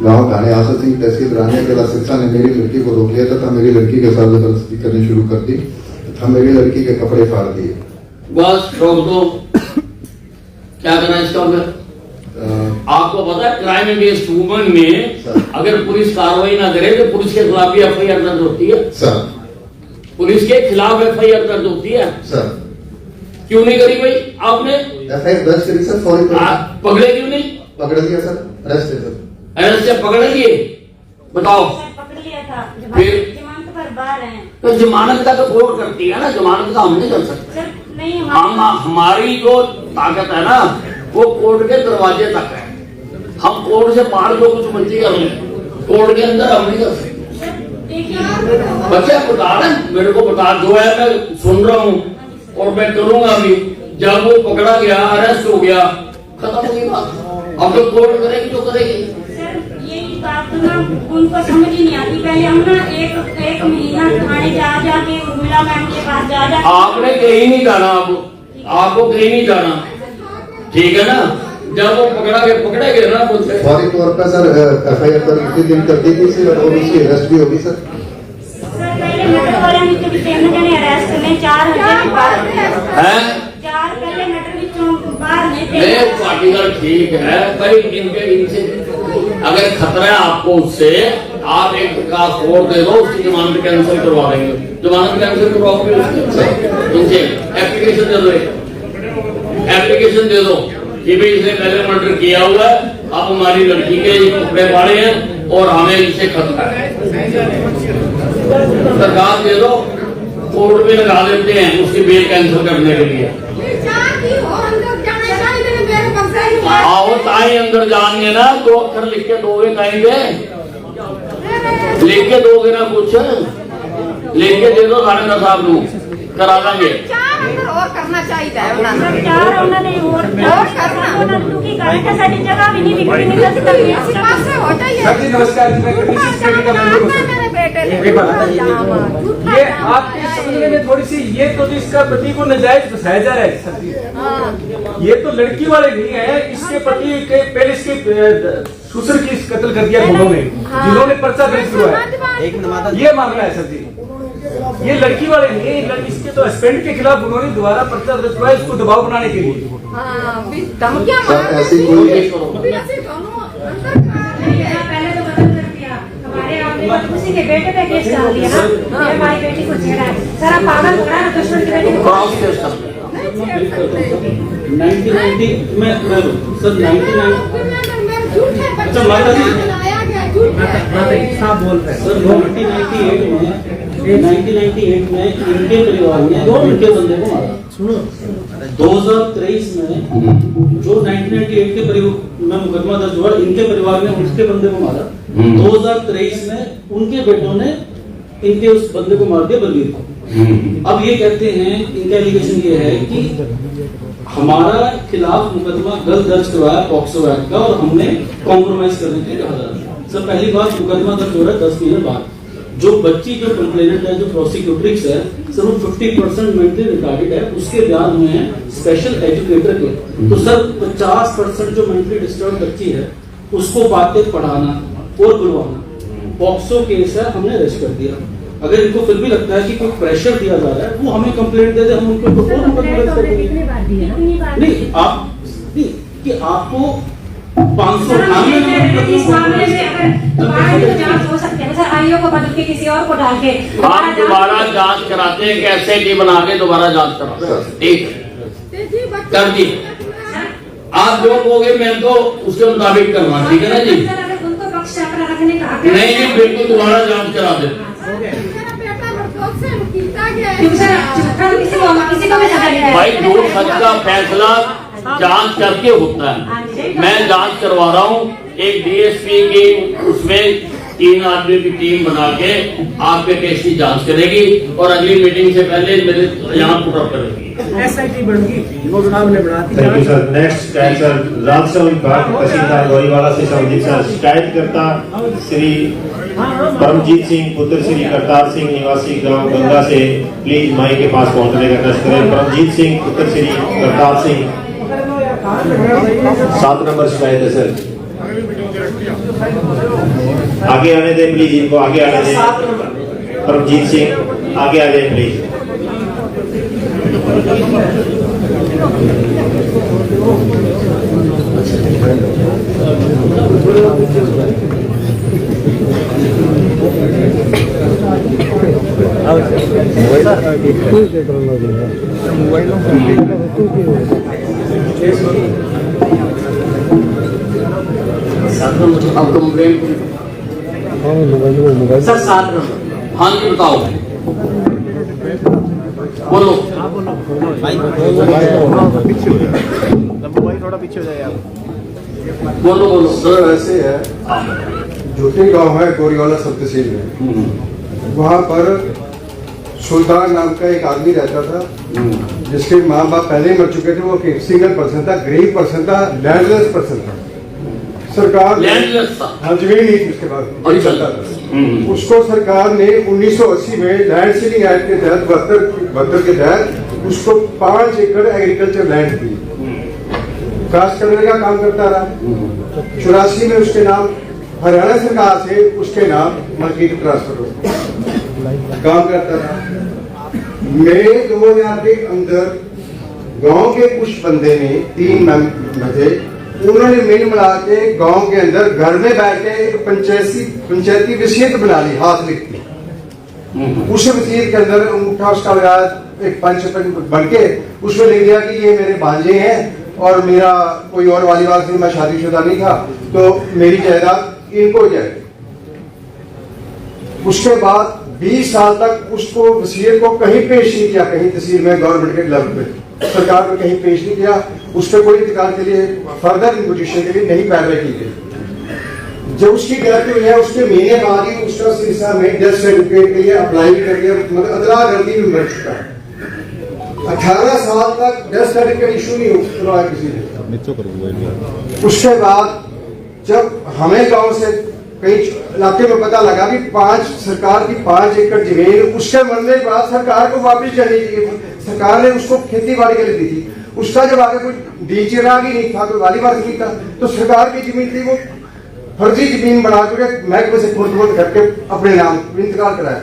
गांव ढाणी आशा सिंह तहसील रानिया जिला सिरसा ने मेरी लड़की को रोक लिया तथा मेरी लड़की के साथ जबरदस्ती करनी शुरू कर दी तथा मेरी लड़की के कपड़े फाड़ दिए। बस रोक दो, क्या करना है इसका? आपको पता है क्राइम अगेंस्ट वुमन में अगर पुलिस कार्रवाई ना करे तो पुलिस के खिलाफ भी FIR दर्ज होती है सर। पुलिस के खिलाफ FIR दर्ज होती है सर। क्यों नहीं करी भाई आपने? FIR दर्ज करी सर, फौरी पकड़े क्यों नहीं? पकड़ लिया सर, अरेस्ट है सर। अरेस्ट से पकड़ लिए बताओ। पकड़ लिया था, फिर जमानत पर बाहर हैं। तो जमानत का तो कोर्ट करती है ना, जमानत का हम नहीं कर सकते। नहीं हमारी जो ताकत है ना वो कोर्ट के दरवाजे तक है। हम कोर्ट से बाहर जो कुछ मर्जी कर लें, कोर्ट के अंदर हम नहीं कर सकते। बच्चे बता रहे मेरे को बता जो है, मैं सुन रहा हूँ और मैं करूंगा भी। जब वो पकड़ा गया, अरेस्ट हो गया, खत्म हो गई बात। अब तो कोर्ट करेगी जो करेगी। यही बात तो ना उनको समझ ही नहीं आती। पहले हम ना एक महीना थाने जाके उर्मिला मैम के पास जा आपने कहीं नहीं जाना, आपको कहीं नहीं जाना, ठीक है ना? जब वो पकड़े गए ना मुझसे फौरी तौर पर सर FIR पर इतने दिन कर दी थी सर और उसकी अरेस्ट भी होगी सर। पहले नगर वाले नीचे भी 3 जने अरेस्ट करने 4 हज़ार बाहर हैं। 4 पहले नगर विचों बाहर नहीं पार्टी का ठीक है भाई, इनसे अगर खतरा है आपको उससे, आप एक दरखास्त और दे दो, उसकी जमानत कैंसिल करवा देंगे। जमानत कैंसिल करवाओगे उनसे, एप्लीकेशन दे दो, एप्लीकेशन दे दो कि भाई इसने पहले मर्डर किया हुआ है, अब हमारी लड़की के कपड़े फाड़े हैं और हमें इससे खतरा है। दरखास्त दे दो, कोर्ट में लगा देते हैं उसकी बेल कैंसिल करने के लिए। आओ ताई अंदर जाएंगे ना, 2 अक्षर लिख के दोगे कहेंगे, लिख के दोगे ना, कुछ लिख के दे दो थानेदार साहब को, करा देंगे। और करना चाहिए जगह भी नहीं ये आपके समझने में थोड़ी सी ये तो इसका पति को नाजायज फंसाया जा रहा है सर जी। ये तो लड़की वाले नहीं है, इसके पति के पहले इसके ससुर की कत्ल कर दिया उन्होंने, जिन्होंने पर्चा दर्ज करवाया, ये मामला है सर जी। ये लड़की वाले नहीं है, इसके तो हस्बैंड के खिलाफ उन्होंने दोबारा पर्चा दर्ज करवाया इसको दबाव बनाने के लिए। ऐसी कोई उसी के बेटे पे केस डाल दिया ना, हमारी बेटी को छेड़ा है, सारा पागल हो रहा है, दुश्मन की बेटी को 1990 में सर 1998 साहब बोल रहे हैं सर 1998 में इनके परिवार में 2 इनके बंदे को मारा। सुनो 2023 में जो 1998 के परिवार में मुकदमा दर्ज हुआ, इनके परिवार ने उसके बंदे को मारा। 2023 में उनके बेटों ने इनके उस बंदे को मार दिया, बलवीर को। अब ये कहते हैं, इनका एलिगेशन ये है कि हमारा खिलाफ मुकदमा गलत दर्ज करवाया पॉक्सो एक्ट का और हमने कॉम्प्रोमाइज करने के लिए कहा जा रहा है। सर पहली बात, मुकदमा दर्ज हो रहा है 10 महीने बाद। जो बच्ची जो कंप्लेनेंट है, जो प्रोसिक्यूट्रिक्स है, सर वो 50% मेंटली रिटार्डेड है, उसके बयान हुए हैं स्पेशल एजुकेटर के। तो सर 50% जो मेंटली डिस्टर्ब बच्ची है उसको बातें पढ़ाना और बुलवाना पॉक्सो केस है, हमने अरेस्ट कर दिया। अगर इनको फिर भी लगता है कि कोई प्रेशर दिया जा रहा है, वो हमें कंप्लेंट दे दे, हम उनको और मुकदमा दर्ज कर देंगे। नहीं आप नहीं कि आपको 598 इस मामले में अगर दोबारा भी तो जांच हो सकती है सर, आईओ को बदल के किसी और को डाल के आप दोबारा जांच कराते हैं, कैसे टी बना के दोबारा जांच कराते हैं, ठीक कर दी। आप जो कहोगे मैं तो उसके मुताबिक करवा, ठीक है ना जी? उनको पक्ष रखने का नहीं जी, बिल्कुल दोबारा जांच करा दे। भाई जो सच का फैसला जांच करके होता है, मैं जांच करवा रहा हूँ। एक डीएसपी की उसमें 3 आदमी की टीम बना के आपके केस की जांच करेगी और अगली मीटिंग से पहले मेरे यहाँ पुटअप करेगी। SIT बढ़ेगी, वो साहब ने बढ़ा दी। Thank you sir. Next sir, राजस्व विभाग तहसीलदार गोरीवाला से संबंधित सर, शिकायतकर्ता श्री परमजीत सिंह पुत्र श्री करतार सिंह निवासी गांव गंगा से प्लीज माई के पास पहुंचने का कष्ट करें। परमजीत सिंह पुत्र श्री करतार सिंह, 7 नंबर शिकायत है सर। आगे आने दें प्लीज, इनको आगे आने दें। परमजीत सिंह आगे आ जाए प्लीज। अब कंप्लेंट सर 7 नंबर। हाँ जी बताओ, बोलो। थोड़ा पीछे हो जाए आप। बोलो बोलो सर ऐसे है, झूठी गांव है गोरीवाला सब तहसील में, वहाँ पर सुल्तान नाम का एक आदमी रहता था जिसके माँ बाप पहले ही मर चुके थे। वो एक सिंगल पर्सन था, गरीब पर्सन था, लैंडलेस पर्सन था। सरकार हाँ जमीन नहीं थी उसके बाद चलता था। उसको सरकार ने 1980 में लैंड सीलिंग एक्ट के तहत 72 के तहत उसको 5 एकड़ एग्रीकल्चर लैंड दी। कास्ट करने का काम करता रहा। 84 में उसके नाम हरियाणा सरकार से उसके नाम मलकीत ट्रांसफर हो काम करता रहा। मई 2000 के अंदर गांव के कुछ बंदे ने 3 बंदे उन्होंने मिल मिला के गांव के अंदर घर में बैठ के एक पंचायती वसीयत बना ली, हाथ लिख के। उस वसीयत के अंदर अंगूठा उसका लगाया, एक पंच बन के उसमें लिख दिया कि ये मेरे भांजे हैं और मेरा कोई और वालीवाल से मैं शादीशुदा नहीं था, तो मेरी जायदाद इनको जाए। उसके बाद 20 साल तक उसको वसीयत को कहीं पेश नहीं किया, कहीं तहसील में गवर्नमेंट के लेवल पे सरकार ने कहीं पेश नहीं किया। उस पर कोई इंतकाल के लिए फर्दर इंपोजिशन के लिए नहीं कार्रवाई की गई। जब उसकी डेथ हुई है उसके महीने बाद ही उसका सिलसिला में डेथ सर्टिफिकेट के लिए अप्लाई कर दिया, मतलब अदला गलती भी मर चुका है। 18 साल तक डेथ सर्टिफिकेट इशू नहीं हुआ किसी ने। उसके बाद जब हमें गांव से कई इलाके में पता लगा कि सरकार की 5 एकड़ जमीन उसके मरने के बाद सरकार को वापस जानी चाहिए थी। सरकार ने उसको खेती बाड़ी के लिए दी थी। उसका जब आगे कोई डीचराग ही नहीं था, कोई वाली बात नहीं था, तो सरकार की जमीन थी वो फर्जी जमीन बना के महकमे से खुर्द करके अपने नाम इंतकाल कराया।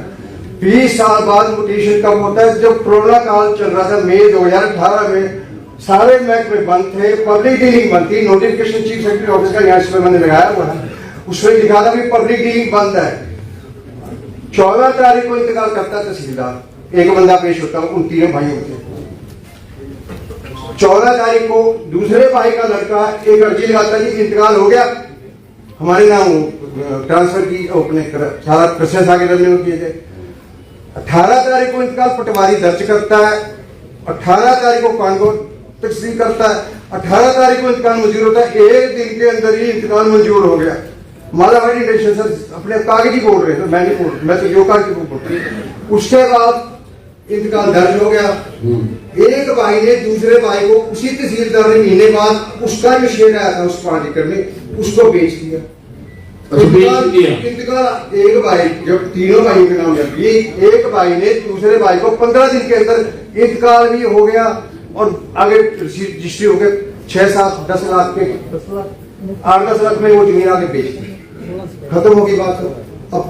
20 साल बाद म्यूटेशन कब होता है? जब कोरोना काल चल रहा था, मई 2018 में सारे महकमे बंद थे, पब्लिक डीलिंग बंद थी। नोटिफिकेशन चीफ सेक्रेटरी ऑफिस का यहाँ इस पर मैंने लगाया हुआ है, उसमें लिखा था कि पब्लिक डीलिंग बंद है। 14 तारीख को इंतकाल करता तहसीलदार, एक बंदा पेश होता उन 3 भाइयों से। 14 तारीख को दूसरे भाई का लड़का एक अर्जी लगाता है कि इंतकाल हो गया, हमारे नाम ट्रांसफर की अपने सारा प्रोसेस आगे करने को किए थे। 18 तारीख को इंतकाल पटवारी दर्ज करता है, 18 तारीख को कानून तस्दीक करता है, 18 तारीख को इंतकाल मंजूर होता है। 1 दिन के अंदर ही इंतकाल मंजूर हो गया। मालाबार इंडस्ट्री सर अपने कागजी बोल रहे थे, मैं नहीं बोल, मैं तो जो कागजी बोल रही। उसके बाद इंतकाल दर्ज हो गया। एक भाई ने दूसरे भाई को उसी तहसीलदार ने महीने बाद उसका जो शेयर आया था उस 5 एकड़ में उसको बेच दिया। इंतकाल एक भाई, जब तीनों भाइयों के नाम जब एक भाई ने दूसरे भाई को 15 दिन के अंदर इंतकाल भी हो गया और आगे रजिस्ट्री हो गए 6-7-10 लाख के 8-10 लाख में वो जमीन आगे बेच दी, खत्म होगी बात। अब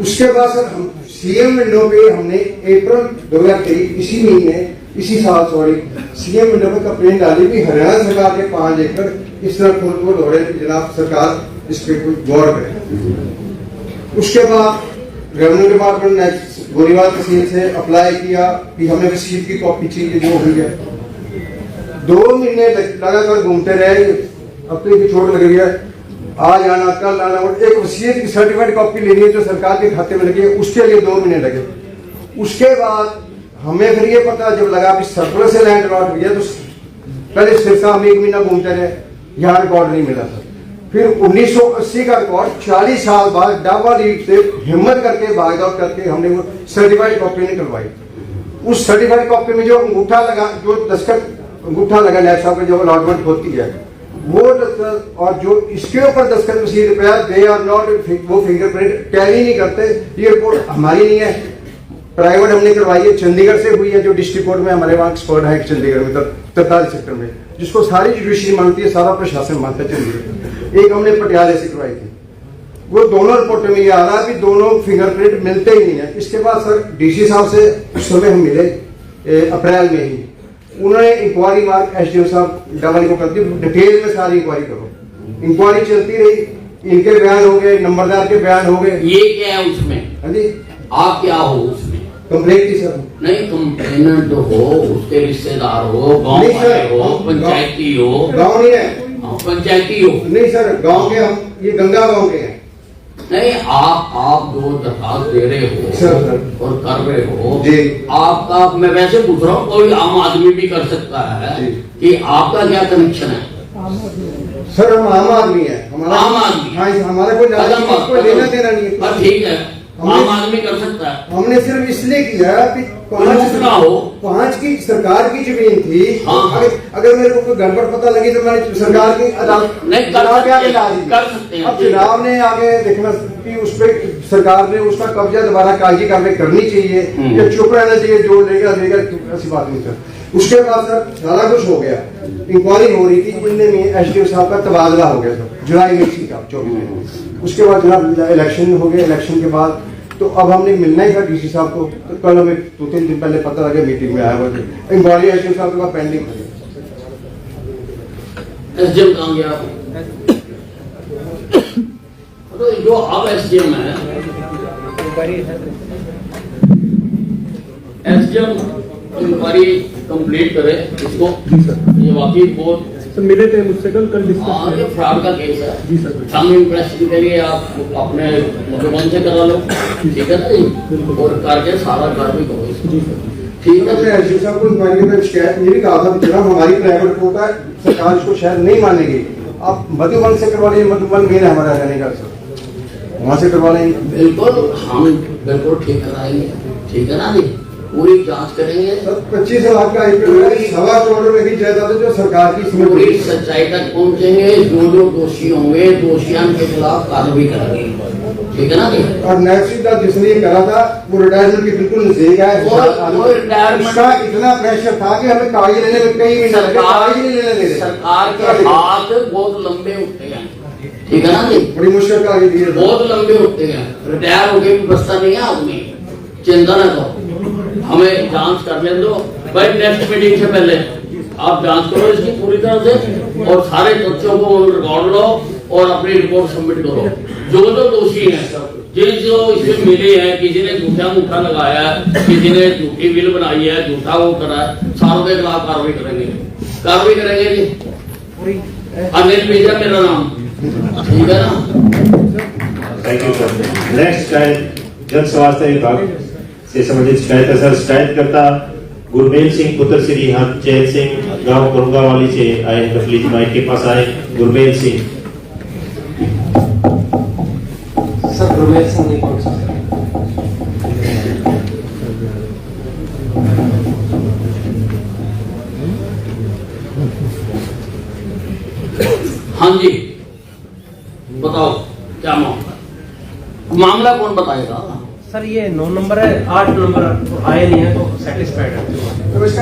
उसके बाद सर हम सीएम विंडो पे हमने अप्रैल 2023 इसी महीने इसी साल सीएम विंडो पे कंप्लेन डाली कि हरियाणा सरकार के 5 एकड़ इस तरह खोल हो रहे हैं, जनाब सरकार इस पे कोई गौर करे। उसके बाद रेवेन्यू डिपार्टमेंट ने गोलीबार तहसील से अप्लाई किया कि हमें रसीद की कॉपी चाहिए, जो हुई है। 2 महीने लगातार घूमते रहे, अब तो चोट लग रही है, आज आना कल आना, और एक वसीयत की सर्टिफाइड कॉपी लेनी है जो सरकार के खाते में लगी है, उसके लिए 2 महीने लगे। उसके बाद हमें फिर ये पता जब लगा कि सर्कुलर से लैंड अलॉट हुई है, तो पहले सिरसा हम 1 महीना घूमते रहे, यहाँ रिकॉर्ड नहीं मिला था। फिर 1980 का रिकॉर्ड 40 साल बाद डाबा लीड से हिम्मत करके भाग आउट करके हमने वो सर्टिफाइड कॉपी निकलवाई। उस सर्टिफाइड कॉपी में जो अंगूठा लगा, जो दस्तखत अंगूठा लगा नायब साहब की जो अलॉटमेंट होती है, वो दस्तखत और जो इसके ऊपर दस्तखत वसीयत रुपया दे और नॉट, वो फिंगरप्रिंट टैली नहीं करते। ये रिपोर्ट हमारी नहीं है, प्राइवेट हमने करवाई है, चंडीगढ़ से हुई है, जो डिस्ट्रिक्ट कोर्ट में हमारे वहाँ एक्सपर्ट है चंडीगढ़ में 43 सेक्टर में, जिसको सारी जुडिशरी मानती है, सारा प्रशासन मानता है चंडीगढ़। एक हमने पटियाले से करवाई थी, वो दोनों रिपोर्ट में ये आ रहा है कि दोनों फिंगरप्रिंट मिलते ही नहीं है। इसके बाद सर डीसी साहब से उस समय हम मिले अप्रैल में ही, उन्होंने इंक्वायरी मार्क एसडीएम साहब डबल को कर दी, डिटेल में सारी इंक्वायरी करो। इंक्वायरी चलती रही, इनके बयान हो गए, नंबरदार के बयान हो गए। ये क्या है उसमें? हाँ जी, आप क्या हो उसमें? कंप्लेंट थी सर। नहीं, कंप्लेनेंट हो, उसके रिश्तेदार हो, गांव वाले हो, पंचायती हो। गांव नहीं है, पंचायती हो। नहीं सर, गांव के हम ये गंगा गांव के हैं। नहीं, आप जो दरखास्त दे रहे हो सर और कर रहे हो जी, आपका, मैं वैसे पूछ रहा हूँ, कोई आम आदमी भी कर सकता है कि आपका क्या कनेक्शन है? सर हम आम आदमी है, हमारा आम आदमी। हाँ, हमारा कोई लेना देना नहीं है। ठीक है, आम आदमी कर सकता है। हमने सिर्फ इसलिए किया कि 5 की सरकार की जमीन थी। हाँ। अगर मेरे को कोई गड़बड़ पता लगी तो मैंने सरकार की अदालत कर सकते हैं। अब चुनाव ने आगे देखना कि उस पर सरकार ने उसका कब्जा दोबारा कागजी कार्रवाई करनी चाहिए या चुप रहना चाहिए, जो लेगा देगा, ऐसी बात नहीं सर। उसके बाद सर सारा कुछ हो गया, इंक्वायरी हो रही थी, इनने में एसडीओ साहब का तबादला हो गया सर जुलाई में 24 में। उसके बाद जनाब इलेक्शन हो गया, इलेक्शन के बाद तो अब हमने मिलना ही था डीसी साहब को, तो कल हमें 2-3 दिन पहले पता लगा, मीटिंग में आया हुआ था, इंक्वायरी एसडीओ साहब का पेंडिंग हो गया। एसडीएम कहाँ गया? तो जो अब एसडीएम है, एसडीएम इंक्वायरी कंप्लीट करे इसको। ये वाकई बहुत सर मिले थे मुझसे कल डिस्कस। ये फ्रॉड का केस है जी सर। हम इम्प्रेशन के लिए आप अपने मुख्यमंत्री से करा लो, ठीक है ना जी, और करके सारा कार्रवाई करो जी सर। ठीक है, एसडीओ साहब को इंक्वायरी में शिकायत ये भी कहा था कि जनाब हमारी प्राइवेट रिपोर्ट है, सरकार इसको शायद नहीं मानेगी, आप मधुबन से करवा लीजिए, मधुबन मेन है हमारा रहने का सर, वहां से करवा लेंगे। बिल्कुल, हम बिल्कुल ठीक कराएंगे, ठीक है ना जी, पूरी जांच करेंगे। 25 लाख का 1.25 करोड़ में भी जायदाद है जो सरकार की, पूरी सच्चाई तक पहुंचेंगे, जो दोषी होंगे दोषियों के खिलाफ कार्रवाई करेंगे, ठीक है ना जी। और नेक्स्ट जिसने ये करा था वो रिटायरमेंट की बिल्कुल नजदीक है, उसका इतना प्रेशर था कि हमें कागज लेने में कई महीने लगे, कागज नहीं लेने दे रहे। सरकार के हाथ बहुत लंबे उठते हैं, ठीक है ना जी, बड़ी मुश्किल कागज दिए, बहुत लंबे उठते हैं। रिटायर हो गए बस्ता नहीं है आदमी, चिंता न करो, हमें जांच कर लें दो भाई। नेक्स्ट मीटिंग से पहले आप जांच करो इसकी पूरी तरह से, और सारे तथ्यों को रिकॉर्ड लो और अपनी रिपोर्ट सबमिट करो। जो दोषी हैं, जो इसमें मिले हैं, किसी ने झूठा मुठा लगाया है, किसी ने झूठी बिल बनाई है, झूठा वो करा है, सारों के खिलाफ कार्रवाई करेंगे जी। अनिल मिश्रा मेरा नाम, ठीक है ना। Thank you sir. नेक्स्ट शिकायत जन स्वास्थ्य विभाग से संबंधित शिकायत है सर। शिकायतकर्ता गुरमेल सिंह पुत्र श्री हरचैन सिंह गांव कुरुंगावाली से आए, तफलीक माइक के पास आए। गुरमेल सिंह। गुरमेल सिंह जी पहुंचा। हाँ जी, बताओ क्या मामला कौन बताएगा? सर ये 9 नंबर है, 8 नंबर आए नहीं है तो सेटिस्फाइड है,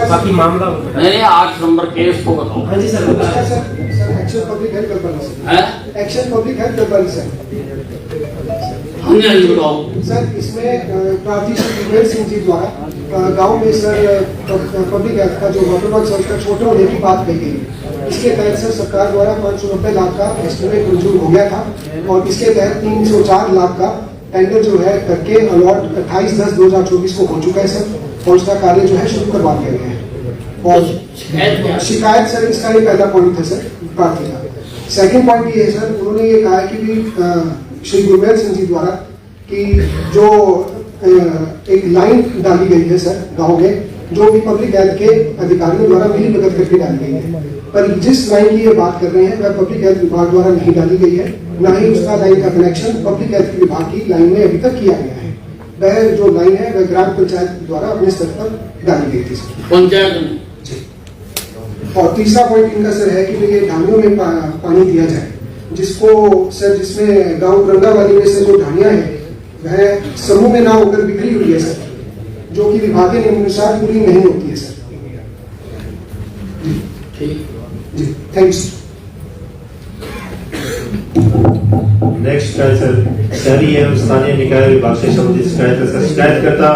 बाकी मामला नहीं 8 नंबर केस को बताओ। हाँ जी sir, action public health governance, action public health governance हमने बताओ सर। इसमें प्रार्थी श्री गुरमेल सिंह जी द्वारा गांव में सर पब्लिक हेल्थ का जो वाटर वर्क उसका छोटे होने की बात कही गई। इसके तहत सर सरकार द्वारा 590 लाख का एस्टिमेट मंजूर हो गया था और इसके तहत 304 लाख का टेंडर जो है करके अलॉट 28/10/2024 को हो चुका है सर, और उसका कार्य जो है शुरू करवा दिया गया है। और शिकायत सर इसका ये पहला पॉइंट था सर प्रार्थी का। सेकंड पॉइंट ये है सर, उन्होंने ये कहा कि भी श्री गुरमेल सिंह जी द्वारा कि जो एक लाइन डाली गई है सर गाँव में, जो भी पब्लिक हेल्थ के अधिकारियों द्वारा मिली भगत करके डाली गई है, पर जिस लाइन की ये बात कर रहे हैं वह पब्लिक हेल्थ विभाग द्वारा नहीं डाली गई है, न ही उसका लाइन का कनेक्शन पब्लिक हेल्थ विभाग की लाइन में अभी तक किया गया है। वह जो लाइन है वह ग्राम पंचायत द्वारा अपने स्तर पर डाली गई थी पंचायत में। और तीसरा पॉइंट इनका सर है कि ये ढानियों में पानी दिया जाए, जिसको सर जिसमें गाँव गंगावाली में से जो ढानियां है वह समूह में ना होकर बिखरी हुई है सर, जो कि विभागीय नियम अनुसार पूरी नहीं होती है सर। जी थैंक्स। नेक्स्ट शिकायत सर शहरी एवं स्थानीय निकाय विभाग से संबंधित शिकायत है सर। शिकायतकर्ता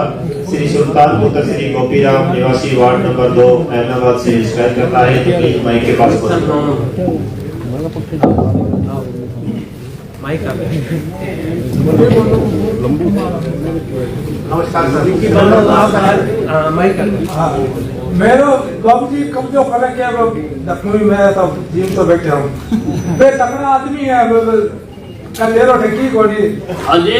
श्री सुल्तानपुर का श्री गोपीराम निवासी वार्ड नंबर 2 अहमदाबाद से शिकायत करता है कि प्लीज माइक के पास नमस्कार सर। मेरो बाबू जी कब जो कर क्या लखनऊ में तो जिम तो बैठे हूँ वे तगड़ा आदमी है कलेरो ठेकी कोनी। हाँ जी,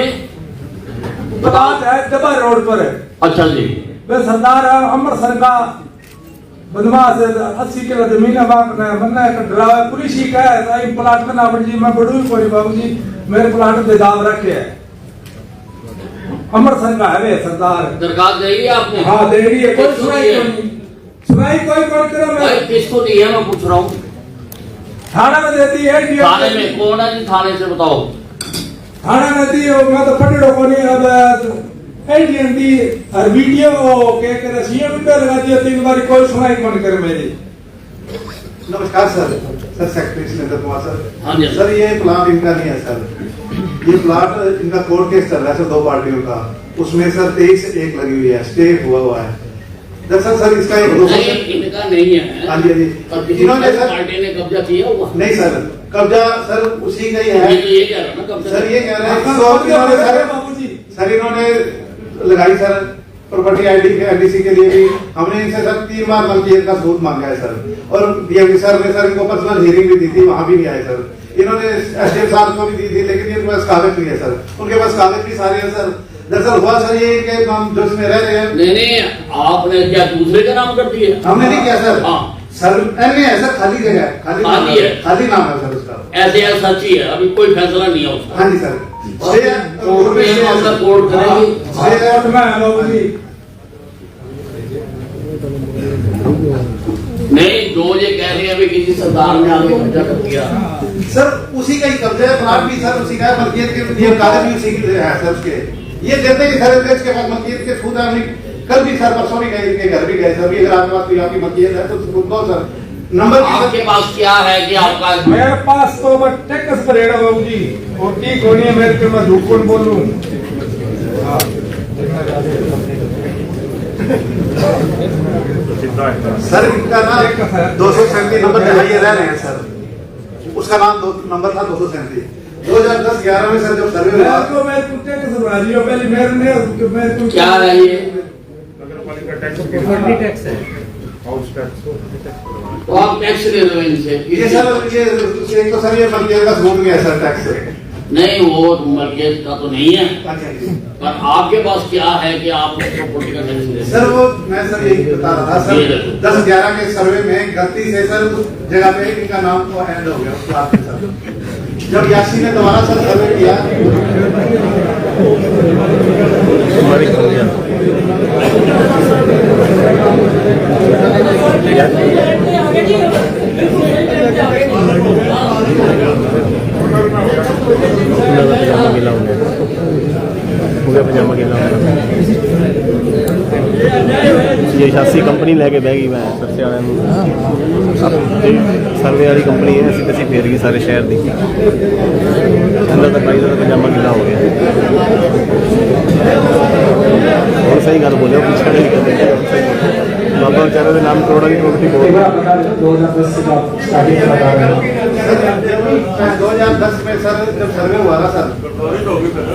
बात है दबा रोड पर है। अच्छा जी। वे सरदार अमृतसर का बदमाश 80 किलो जमीन बनना ड्राइवर पुलिस ही कह प्लाट में ना जी मैं बड़ू ही कोई बाबू जी मेरे प्लाट में दाव रखे है। अमृतसर का है सरदार। दरखास्त दे दी आपने? हाँ दे दी है, कोई सुनाई कोई कौन करे। भाई किसको दी है मैं पूछ रहा हूँ? थाना में देती है। थाने में कौन है जी? थाने से बताओ। थाना में दी मैं तो पटेड़ो को नहीं अब एटीएम दी और वीडियो के रसिया भी लगा दिया 3 बार, कोई सुनाई कौन करे मेरी। नमस्कार sir secretary Surendra Kumar sir. हाँ जी सर ये प्लाट इनका नहीं है सर, ये प्लाट इनका कोर्ट केस चल रहा है सर 2 पार्टियों का, उसमें सर 23 से 1 लगी हुई है, स्टे हुआ है। दरअसल सर इसका एक इनका नहीं है। हाँ जी हाँ जी, इन्होंने सर पार्टी ने कब्जा किया हुआ नहीं सर, कब्जा सर उसी का ही है। ये कह रहा ना कब्जा सर ये कह रहे हैं सर इन्होंने लगाई सर प्रॉपर्टी एलडीसी के लिए भी हमने इनसे सर 3 बार मलकियत का सबूत मांगा है सर, और डीएमडी सर ने सर इनको पर्सनल हियरिंग भी दी थी, वहां भी नहीं आए सर। इन्होंने एसडीएम साहब को भी दी थी लेकिन इनके पास कागज नहीं है सर, उनके पास कागज भी सारे हैं सर। दरअसल हुआ सर ये कि हम जो इसमें रह रहे हैं। नहीं आपने क्या दूसरे का नाम कर दिया? हमने नहीं किया सर। हाँ सर एमए है सर, खाली जगह है, खाली नाम है सर उसका। ऐसे सच ही है, अभी कोई फैसला नहीं है उसका। हाँ जी सर, कोर्ट करेगी नहीं। जो ये कह रहे हैं अभी किसी सरदार ने आगे कब्जा कर दिया सर, उसी का ही कब्जा है, प्लाट भी सर उसी का है, मलकियत के कागज भी उसी के है सर उसके। ये देते कि सर इसके बाद मलकियत के खुद कल भी सर परसों भी गए, इनके घर भी गए सर, अगर आपके पास कोई आपकी मलकियत है तो खुद दो सर। नंबर आपके पास क्या है कि आपका? मेरे पास तो टैक्स पर है बाबू जी, और ठीक होनी है मेरे के मैं झूठ कौन बोलूं। सर इनका ना 237 नंबर दिखाइए रह रहे हैं सर, उसका नाम नंबर था 237। 2010-11 में सर जब सर्वे हुआ तो मैं कुत्ते के बना दिया पहले मेरे क्या है ये? टैक्स है, तो आप टैक्स ले रहे हो इनसे? ये सर ये तो सर ये मलकियत का सबूत भी है सर टैक्स नहीं, वो मलकियत का तो नहीं है, पर आपके पास क्या है कि आप प्रॉपर्टी का टैक्स ले? सर वो मैं सर यही बता रहा था सर, 10-11 के सर्वे में गलती से सर उस जगह पे इनका नाम तो ऐड हो गया उस प्लाट में सर। जब यासी ने दोबारा सर सर्वे किया पजामा गिला ये शासी कंपनी लैके बह गई मैं सरसे वाले सर्वे वाली कंपनी है ऐसी तैसी फेर गई सारे शहर की अंदर तक भाई का पजामा गिला हो गया और सही गल बोले पीछे नहीं करते बाबा बेचारे के नाम करोड़ा की प्रॉपर्टी बोल 2010 में सर जब सर्वे हुआ था सर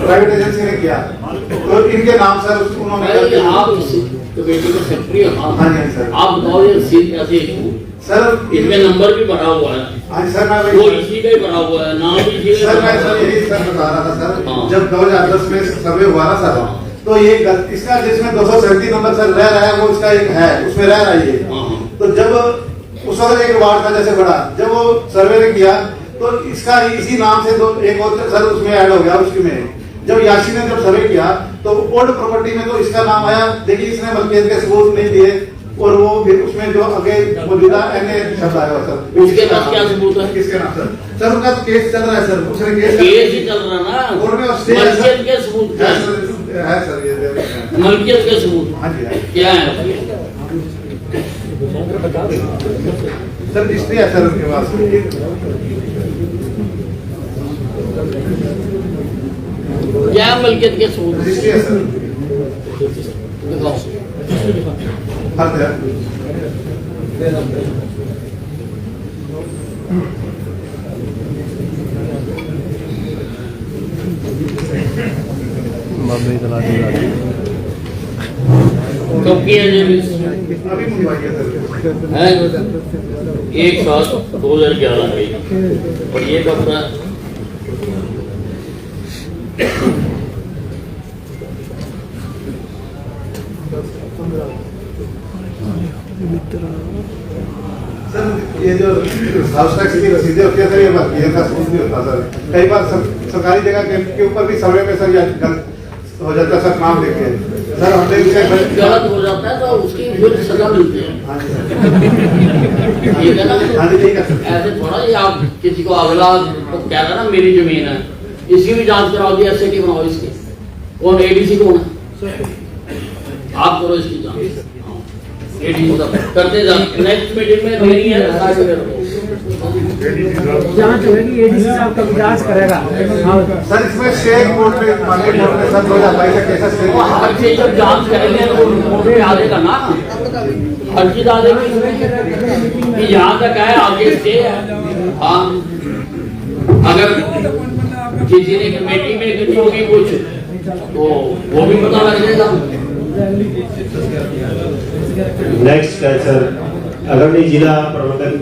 प्राइवेट एजेंसी ने किया तो इनके नाम सर उन्होंने आप बताओ ये सीट कैसे सर इसमें नंबर भी भरा हुआ है हाँ सर मैं वो इसी का ही भरा हुआ है नाम भी इसी का सर मैं सर यही सर बता रहा था सर जब 2010 में सर्वे हुआ ना सर तो ये इसका जिसमें 237 नंबर सर रह रहा है वो इसका एक है उसमें रह रहा है ये तो जब उस वक्त एक वार्ड था जैसे बड़ा जब वो सर्वे ने किया तो इसका इसी नाम से एक और सर उसमें ऐड हो गया उसकी में जब यासी ने जब सर्वे किया तो ओल्ड प्रॉपर्टी में तो इसका नाम आया देखिए इसने मलकियत के सबूत नहीं दिए और वो फिर उसमें जो आगे मौजूदा एनए शब्द आया हुआ सर उसके पास क्या सबूत है किसके नाम सर उनका तो केस चल रहा है सर उसने केस ही चल रहा ना कोर्ट में मलकियत के सबूत है सर ये मलकियत के सबूत हाँ जी क्या है सर रजिस्ट्री है सर उनके पास क्या मलकियत के सबूत रजिस्ट्री है सर हर तरह कब किया अभी मंगवाइए सर है 1/7/2011 में और ये कब था सर ये जो हाउस टैक्स की रसीदें होती है सर ये बात का सबूत नहीं होता सर कई बार सरकारी जगह के ऊपर भी सर्वे में सर हो जाता है सर नाम देखे सर हमने गलत हो जाता है तो उसकी फिर सजा मिलती है ठीक है ना ऐसे थोड़ा ये आप किसी को अगला तो कह रहा ना मेरी जमीन है इसकी भी जांच कराओ दी एसआईटी बनाओ इसकी कौन एडीसी कौन है आप करो इसकी जांच एडीसी करते जाओ नेक्स्ट मीटिंग में देनी है जांच होगी एडीसी साहब कब जांच करेगा सर इसमें शेख बोर्ड में मार्केट बोर्ड में सर 2022 से कैसा शेख हर चीज जब जांच करेंगे तो रिपोर्ट में आ जाएगा ना हर चीज आ जाएगी कि यहाँ तक है आगे से हाँ अगर किसी ने कमेटी में कुछ होगी कुछ तो वो भी पता लग जाएगा नेक्स्ट है सर अगरनी जिला प्रबंधक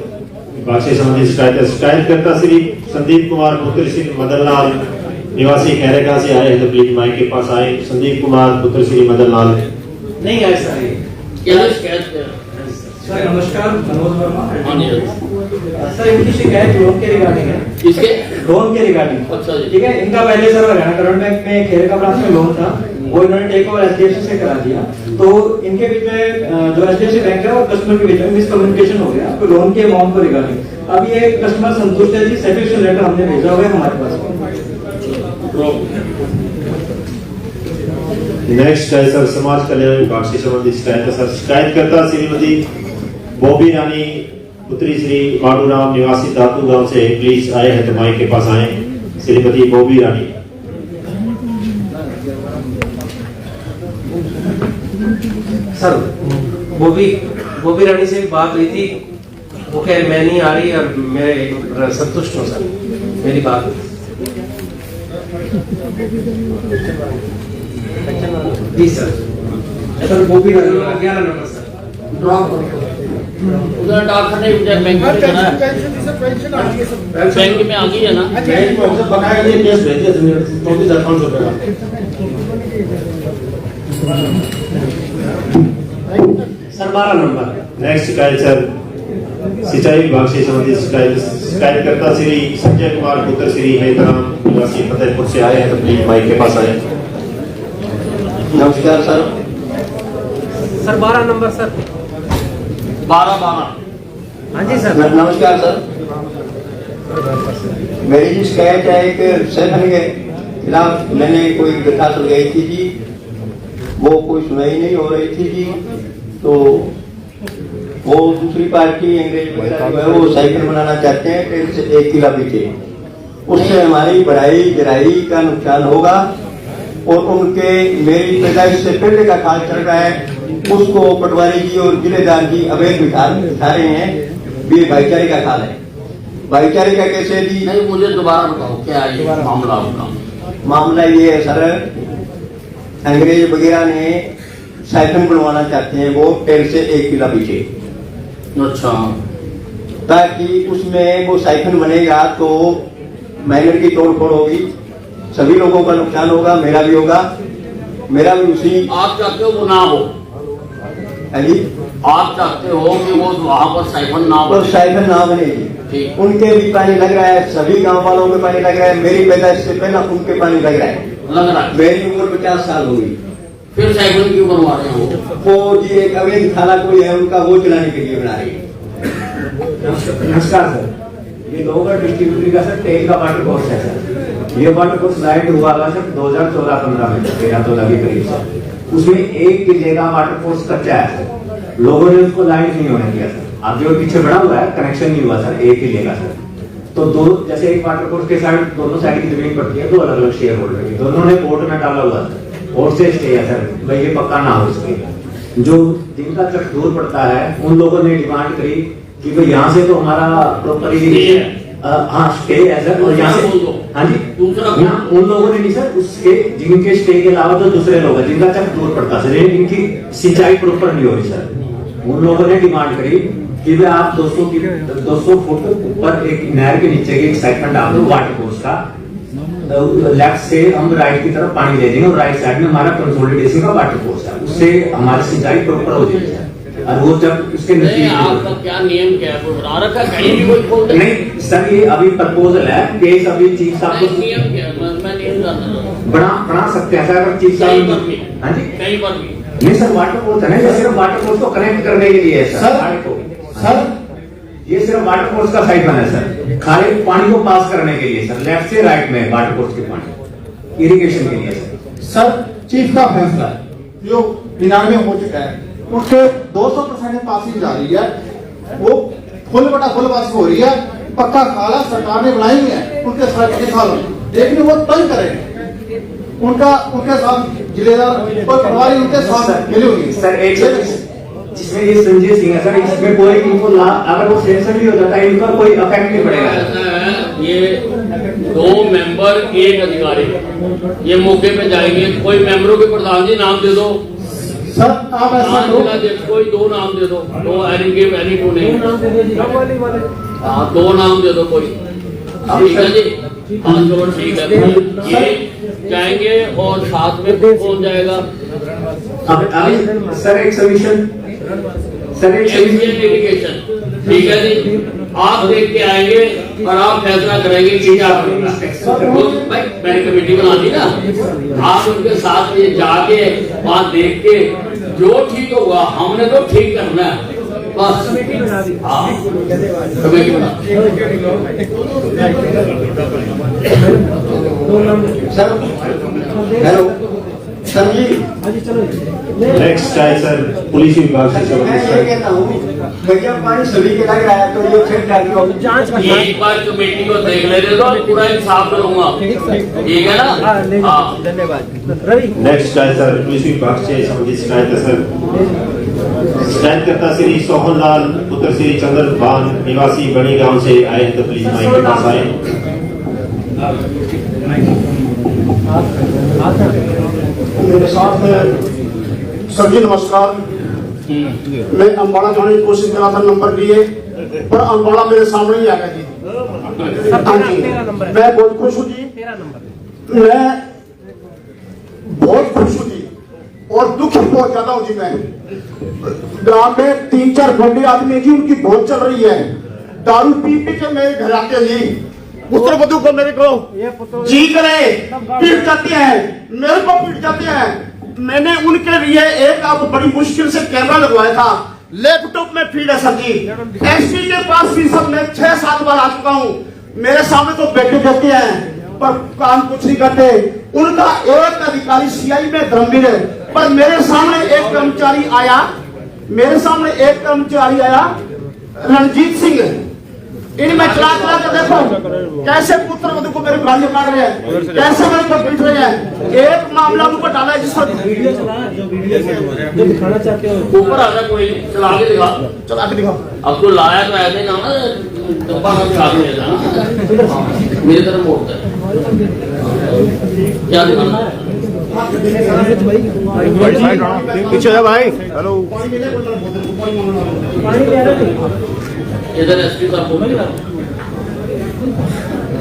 विभाग से संबंधित शिकायतकर्ता श्री संदीप कुमार पुत्र श्री मदन लाल निवासी खैरेगा से आए हैं तबलीग माई के पास आए संदीप कुमार पुत्र श्री मदन लाल नहीं आए सर क्या शिकायत सर नमस्कार मनोज वर्मा सर इनकी शिकायत लोन के रिगार्डिंग है किसके लोन के रिगार्डिंग अच्छा जी ठीक है इनका पहले सर हरियाणा ग्रामीण बैंक में खेरेगा ब्रांच में लोन था वो इन्होंने टेक ओवर एचडीएफसी से करा दिया तो इनके बीच में जो एचडीएफसी बैंक है और कस्टमर के बीच में मिसकम्युनिकेशन हो गया तो लोन के अमाउंट को रिगार्डिंग अब ये कस्टमर संतुष्ट है जी सेटिस्फैक्शन लेटर हमने भेजा हुआ है हमारे पास नेक्स्ट है सर समाज कल्याण विभाग से संबंधित शिकायत है सर शिकायतकर्ता श्रीमती बॉबी रानी पुत्री श्री माडूराम निवासी दातू गांव से प्लीज आए हैं माई के पास आए श्रीमती बॉबी रानी सर बॉबी रानी से भी बात हुई थी वो कह मैं नहीं आ रही और मैं संतुष्ट हूँ सर मेरी बात जी सर बॉबी रानी 11 नंबर सर ड्रॉप उधर डाकखाने बैंक में आ गई है ना बकाया लिए केस भेजे 34,500 रुपए सर 12 नंबर नेक्स्ट शिकायत सर सिंचाई विभाग से संबंधित शिकायतकर्ता श्री संजय कुमार पुत्र श्री हेतराम निवासी फतेहपुर से आए हैं, तो प्लीज माइक के पास आए। नमस्कार सर। सर 12 नंबर सर 12 हाँ जी सर। नमस्कार सर। मेरी जी शिकायत है, एक सैफन के खिलाफ मैंने कोई दरखास्त लगाई थी जी, वो कोई सुनाई नहीं हो रही थी जी। तो वो दूसरी पार्टी अंग्रेज वगैरह जो है वो साइकिल बनाना चाहते हैं, ट्रेन से 1 किला पीछे, उससे हमारी बढ़ाई गिराई का नुकसान होगा। और उनके मेरी पैदाइश से पहले का खाल चल रहा है, उसको पटवारी जी और जिलेदार जी अवैध बिठा रहे हैं। ये भाईचारे का खाल है। भाईचारे का कैसे जी? नहीं, मुझे दोबारा बताओ क्या ये मामला होगा। मामला ये है सर, अंग्रेज वगैरह ने साइफन बनवाना चाहते हैं वो ट्रेन से 1 किला पीछे। अच्छा। ताकि उसमें वो साइफन बनेगा तो माइनर की तोड़फोड़ होगी, सभी लोगों का नुकसान होगा, मेरा भी होगा। मेरा भी उसी। आप चाहते हो वो ना हो? जी आप चाहते हो कि वो वहाँ पर साइफन ना हो? तो साइफन ना बनेगी। उनके भी पानी लग रहा है, सभी गांव वालों के पानी लग रहा है, मेरी पैदाइश से पहले उनके पानी लग रहा है। मेरी उम्र 50 साल होगी। फिर साइकिल क्यों बनवा रहे हो? वो जी एक अवैध थाना कोई है उनका, वो चलाने के लिए बना रही है। नमस्कार सर, ये लोहगढ़ डिस्ट्रीब्यूटरी का सर तेल का वाटर कोर्स है सर। ये वाटर कोर्स लाइट हुआ था सर 2014-15 में, 13-14 के करीब सर। उसमें 1 किले का वाटर कोर्स कच्चा है सर, लोगों ने उसको लाइट नहीं होने दिया सर। अब जो पीछे बड़ा हुआ है कनेक्शन नहीं हुआ सर 1 किले का सर। तो दो जैसे एक वाटर कोर्स के साइड दोनों साइड की जमीन पड़ती है, 2 अलग अलग शेयर होल्डर की, दोनों ने कोर्ट में डाला हुआ सर। और से स्टे है सर, भाई ये पक्का ना हो सके। जो जिनका चक दूर पड़ता है उन लोगों ने डिमांड करी कि भाई यहाँ से तो हमारा प्रॉपर हाँ स्टे है सर, और यहाँ से हाँ जी दूसरा उन लोगों ने नहीं सर, उसके जिनके स्टे के अलावा तो दूसरे लोग हैं जिनका चक दूर पड़ता सर, इनकी सिंचाई प्रॉपर नहीं हो रही सर। उन लोगों ने डिमांड करी कि भाई आप 200 फुट ऊपर एक नहर के नीचे एक सेगमेंट डाल दो वाटर कोर्स का, लेफ्ट से हम राइट की तरफ पानी दे देंगे और राइट साइड में हमारा कंसोलिडेशन का वाटर कोर्स है, उससे हमारी सिंचाई प्रॉपर हो जाएगी। और वो जब उसके आपका क्या नियम क्या है बना रखा है? कहीं भी कोई खोल नहीं सर, ये अभी प्रपोजल है, केस अभी चीफ साहब को नियम क्या है? मैं नियम जानना बना सकते हैं सर, अगर चीफ साहब हाँ जी कहीं पर भी नहीं सर। वाटर कोर्स है ना, ये सिर्फ वाटर कोर्स को कनेक्ट करने के लिए है सर। ये सिर्फ वाटर कोर्स का साइड बना है सर, खाली पानी को पास करने के लिए सर, लेफ्ट से राइट में वाटर कोर्स के पानी इरिगेशन के लिए सर। चीफ का फैसला है जो 99 हो चुका है, उसके 200% पासिंग जा रही है, वो फुल पासिंग हो रही है। पक्का खाला सरकार ने बनाई हुई है उनके साथ के सालों, लेकिन वो तय करेंगे उनके साथ जिलेदार और पटवारी उनके साथ मिली हुई सर। एक जिसमें ये संजय सिंह है सर, इसमें कोई इनको अगर वो सेंसर भी हो जाता है इनका कोई इफेक्ट नहीं पड़ेगा। ये 2 मेंबर 1 अधिकारी, ये मौके पे जाएंगे, कोई मेंबरों के प्रधान जी नाम दे दो सर। आप ऐसा कोई 2 नाम दे दो, 2 एनी 2 नहीं, 2 नाम दे दो कोई, ठीक है जी। हाँ चलो ठीक है, ये जाएंगे और साथ में कौन जाएगा? सर एक सॉल्यूशन इरिगेशन, ठीक है जी। आप देख के आएंगे और आप फैसला करेंगे कि क्या भाई मैंने कमेटी बना दी ना, आप उनके साथ ये जाके बात देख के जो ठीक होगा हमने तो ठीक करना है बस। हाँ कमेटी बना सर। हेलो सर जी। नेक्स्ट है सर पुलिस विभाग से मैं ये कहता हूँ भैया पानी सभी के लग रहा है तो ये फिर जांच एक बार कमेटी को देख लेते तो पूरा इंसाफ करूंगा, ठीक है ना? हाँ धन्यवाद। नेक्स्ट है सर पुलिस विभाग से संबंधित शिकायत है सर। शिकायतकर्ता श्री सोहन लाल पुत्र श्री चंद्रभान निवासी बड़ी गांव से आए हैं, तो प्लीज माइक के पास आए। मेरे साथ सर जी नमस्कार। मैं अम्बाड़ा जाने की कोशिश कर रहा था नंबर लिए, पर अम्बाड़ा मेरे सामने ही आ गया जी। हाँ जी, मैं बहुत खुश हूँ जी, मैं बहुत खुश हूँ जी, और दुखी बहुत ज्यादा हूँ जी। मैं ग्राम में 3-4 बंडे आदमी जी उनकी बहुत चल रही है, दारू पी पी के मेरे घर आते ही पुत्र वधू को मेरे को जी करे पीट जाती है, मेरे को पीट जाते हैं। मैंने उनके लिए एक अब बड़ी मुश्किल से कैमरा लगवाया था, लैपटॉप में फीड है सर जी। एसपी के पास भी सब मैं 6-7 बार आ चुका हूँ, मेरे सामने तो बैठे देते हैं पर काम कुछ नहीं करते। उनका एक अधिकारी सीआई में धर्मवीर है, पर मेरे सामने एक कर्मचारी आया रणजीत सिंह, इनमें चला चला कर देखो कैसे पुत्र वधू को मेरे गालियां काट रहे हैं, कैसे मेरे को पीट रहे हैं। एक मामला उनको डाला है जिसको जो दिखाना चाहते हो ऊपर आ गया कोई चला के दिखाओ। अब तो लाया तो ऐसे ना डब्बा में खा के ना मेरी तरफ मोड़ता है क्या दिखाना पीछे है भाई। हेलो इधर एसपी साहब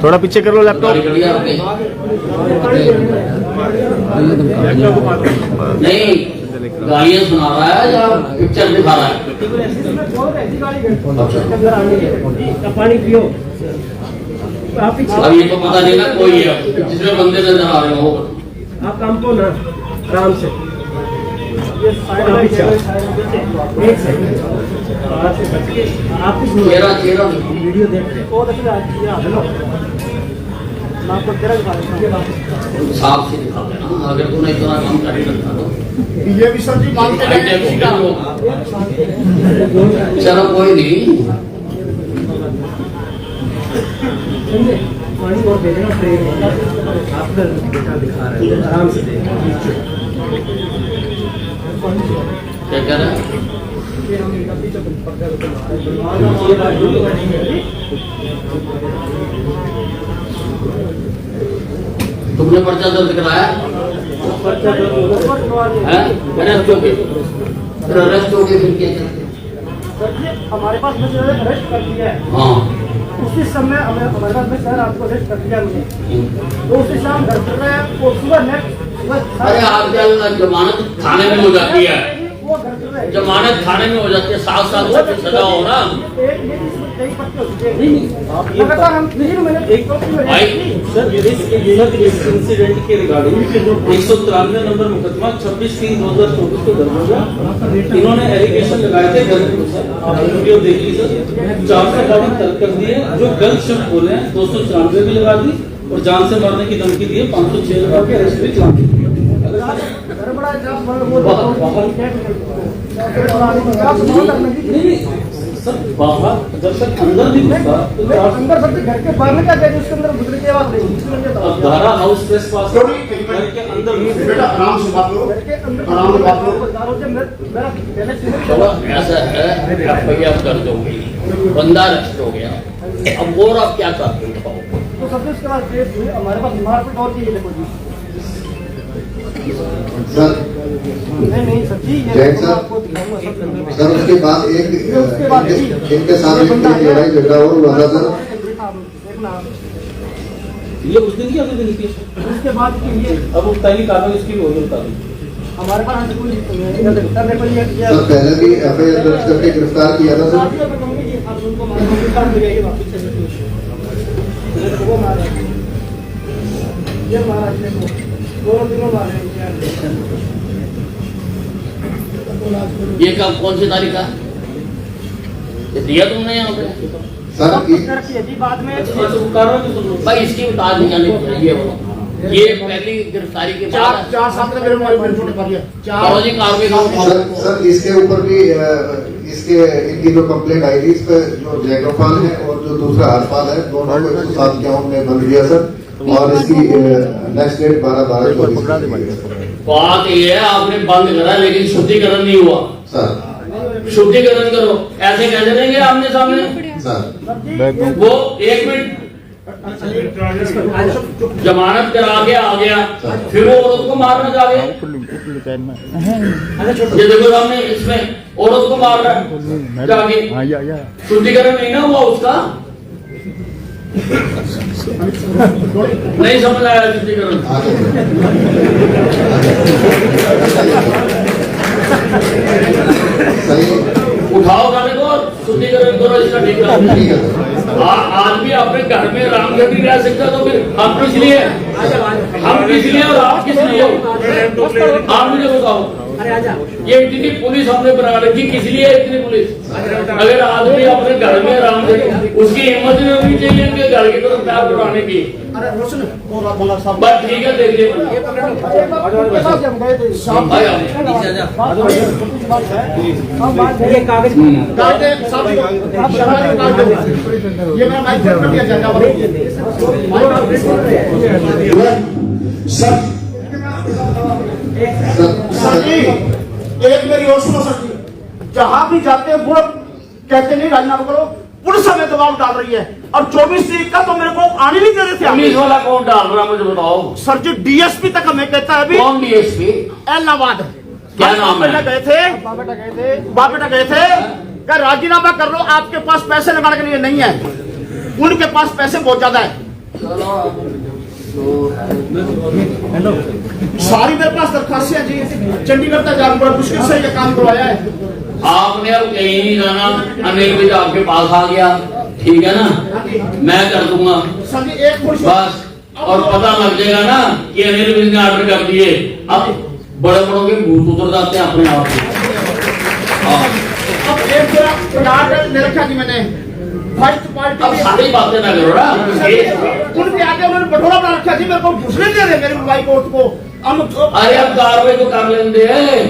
थोड़ा पीछे कर लो लैपटॉप। नहीं गालियां सुना रहा है या पिक्चर दिखा रहा है? पानी पियो। अब ये तो पता नहीं ना कोई है जिसमें बंदे नजर आ रहे हो। आप काम को ना आराम से एक सेकंड आप चेहरा वीडियो देख रहे साफ से दिखा देना अगर तूने इतना काम कर ही रखा तो ये भी सर जी मांगते हैं। चलो कोई नहीं पानी और दे देना ट्रेन आपका बेटा दिखा रहे हैं आराम से क्या कह रहा है? तुमने पर्चा दर्ज कराया है? अरेस्ट हो गए फिर अरेस्ट हो गए फिर क्या? हमारे पास अरेस्ट कर दिया है। हाँ उसी समय हमारे पास में सर आपको अरेस्ट कर दिया मुझे, तो उसी शाम घर चल रहे हैं वो सुबह नेक्स्ट। अरे आप जमानत थाने में हो जाती है, जमानत थाने में हो जाती है, 7 साल तक सजा हो ना भाई। सर इस इंसिडेंट के रिगार्डिंग 193 नंबर मुकदमा 26/3/2024 को दर्ज होगा। इन्होंने एलिगेशन लगाए थे गलत, आप वीडियो देख लीजिए, 452 तर्क कर दिए, जो गलत शब्द बोले हैं 294 भी लगा दी और जान से मारने की धमकी दी है 506 लगा के अरेस्ट भी चला दी। सर बाहर जब तक अंदर नहीं घुसा तो अंदर सबसे घर के बाहर में क्या कह उसके अंदर घुसने की आवाज नहीं। धारा हाउस प्रेस पास घर के अंदर बेटा आराम से बात करो, आराम से बात करो। ऐसा है एफआईआर कर दोगे, बंदा अरेस्ट हो गया, अब और आप क्या चाहते हो बताओ? तो सबसे उसके बाद केस हुई हमारे पास मारपीट और की देखो जी। सर नहीं सच्ची जैन सर उसके बाद एक इनके साथ एक लड़ाई झगड़ा और हुआ था सर। ये उस दिन की अगले दिन की उसके बाद की ये अब पहली कार्रवाई इसकी होगी बता दो। हमारे पास कोई सर पहले भी एफआईआर दर्ज करके गिरफ्तार किया था सर। ये कब कौन सी तारीख का दिया तुमने यहाँ पे? सर बाद में भाई इसकी उतार नहीं जानी चाहिए। ये पहली गिरफ्तारी के बाद 4 साल में मेरे कार्रवाई सर इसके ऊपर भी इसके इनकी जो कंप्लेंट आई थी इस पे जो जयगोपाल है और जो दूसरा हरपाल है दोनों को 107 में बंद किया सर, और इसकी नेक्स्ट डेट 12/12/24। बात ये है आपने बंद करा लेकिन शुद्धिकरण नहीं हुआ सर। शुद्धिकरण करो, ऐसे कह देंगे आमने सामने सर। वो 1 मिनट जमानत करा के आ गया फिर वो औरत को मारना चाह गया। ये देखो सामने इसमें औरत को मार रहा है जाके, शुद्धिकरण नहीं ना हुआ उसका। नहीं समझ आया शुद्धिकरण। उठाओ गाने को शुद्धिकरण करो इसका ठीक करो। आज भी अपने घर में रामगढ़ नहीं रह सकता तो फिर हम किस लिए और आप किस लिए? आप मुझे बताओ, ये इतनी पुलिस हमने बना रखी, किस लिए इतनी पुलिस? अगर आदमी अपने घर में रामगढ़, उसकी हिम्मत नहीं होनी चाहिए इनके घर की तरफ पैर उड़ाने की। बस ठीक है, देखिए सर जी, एक मेरी और सुनो सर जी, जहां भी जाते हैं वो कहते नहीं राजीनामा करो, पुलिस हमें दबाव डाल रही है और 24 तारीख का तो मेरे को आने नहीं दे रहे थे। पुलिस वाला कौन डाल रहा मुझे बताओ सर जी? डीएसपी तक हमें कहता है अभी। कौन डीएसपी? इलाहाबाद। क्या नाम है? गए थे, बाप बेटा गए थे, क्या राजीनामा कर लो, आपके पास पैसे लगाने के लिए नहीं है, उनके पास पैसे बहुत ज्यादा है। सारी मेरे पास दरखास्तें जी, चंडीगढ़ तक जाकर बड़ा मुश्किल से ये काम करवाया है। आपने अब कहीं नहीं जाना, अनिल विज आपके पास आ गया, ठीक है ना, मैं कर दूंगा बस, और पता लग जाएगा ना कि अनिल विज ने ऑर्डर कर दिए। अब बड़े बड़ों के भूत उतर जाते हैं अपने आप से। अब एक प्लाट ले रखा जी मैंने, फर्स्ट पार्टी। अब सारी बातें ना करो ना, उनके आगे उन्होंने बटोरा बना रखा जी, मेरे को घुसने दे रहे मेरे मोबाइल कोर्ट को। अरे अब कार्रवाई तो कर लेंगे,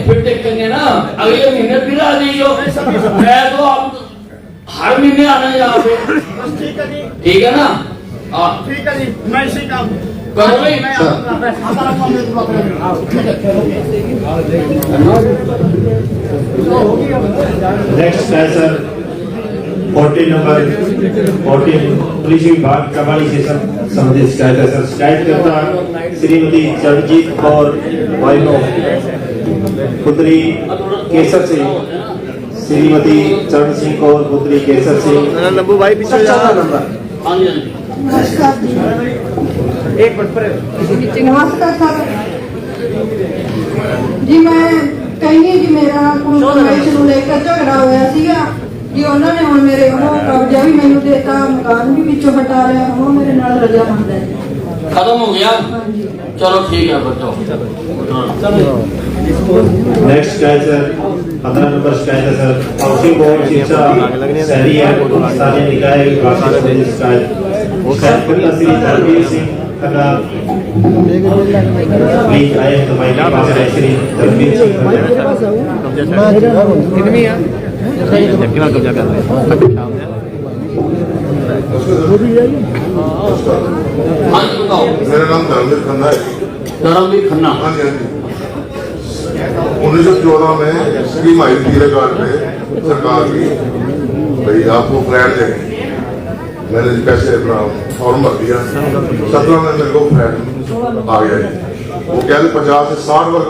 फिर देखेंगे ना, अगले महीने फिर आ जाइयो। मैं तो अब हर महीने आना है यहाँ पे, ठीक है जी, ठीक है ना? ठीक है जी, मैं इसी काम करो भाई। नेक्स्ट है सर 14 नंबर 14 पुलिस विभाग कबाड़ी से संबंधित शिकायत है सर। शिकायतकर्ता श्रीमती चरणजीत कौर वाइनो पुत्री केसर सिंह, श्रीमती चरण सिंह कौर पुत्री केसर सिंह, लंबू भाई पीछे एक मिनट पर नमस्कार सर जी, मैं कहीं जी मेरा कंप्रोमाइज ਨੂੰ लेकर झगड़ा होया ਸੀਗਾ जी, ਉਹਨਾਂ ਨੇ ਹੁਣ ਮੇਰੇ ਉਹ ਕਬਜ਼ਾ ਵੀ ਮੈਨੂੰ ਦੇਤਾ, ਮਕਾਨ ਵੀ ਵਿੱਚੋਂ ਹਟਾ ਲਿਆ, ਉਹ ਮੇਰੇ ਨਾਲ रजामंद है। खत्म हो गया? चलो ठीक है बच्चों। नेक्स्ट शिकायत सर 15 नंबर शिकायत है सर हाउसिंग बोर्ड शिक्षा शहरी है स्थानीय निकाय विभाग से संबंधित शिकायतकर्ता श्री धर्मवीर सिंह खन्ना प्लीज आए हमारे पास है श्री धर्मवीर सिंह मेरा नाम धर्मवीर खन्ना है। धर्मवीर खन्ना, हाँ जी, हाँ जी। 1914 में स्कीम आई थी रिकॉर्ड पे सरकार की, भाई आपको फ्लैट देंगे। मैंने कैसे अपना फॉर्म भर दिया, 17 में मेरे को फ्लैट आ गया जी। वो कह रहे 50 से 60 वर्ग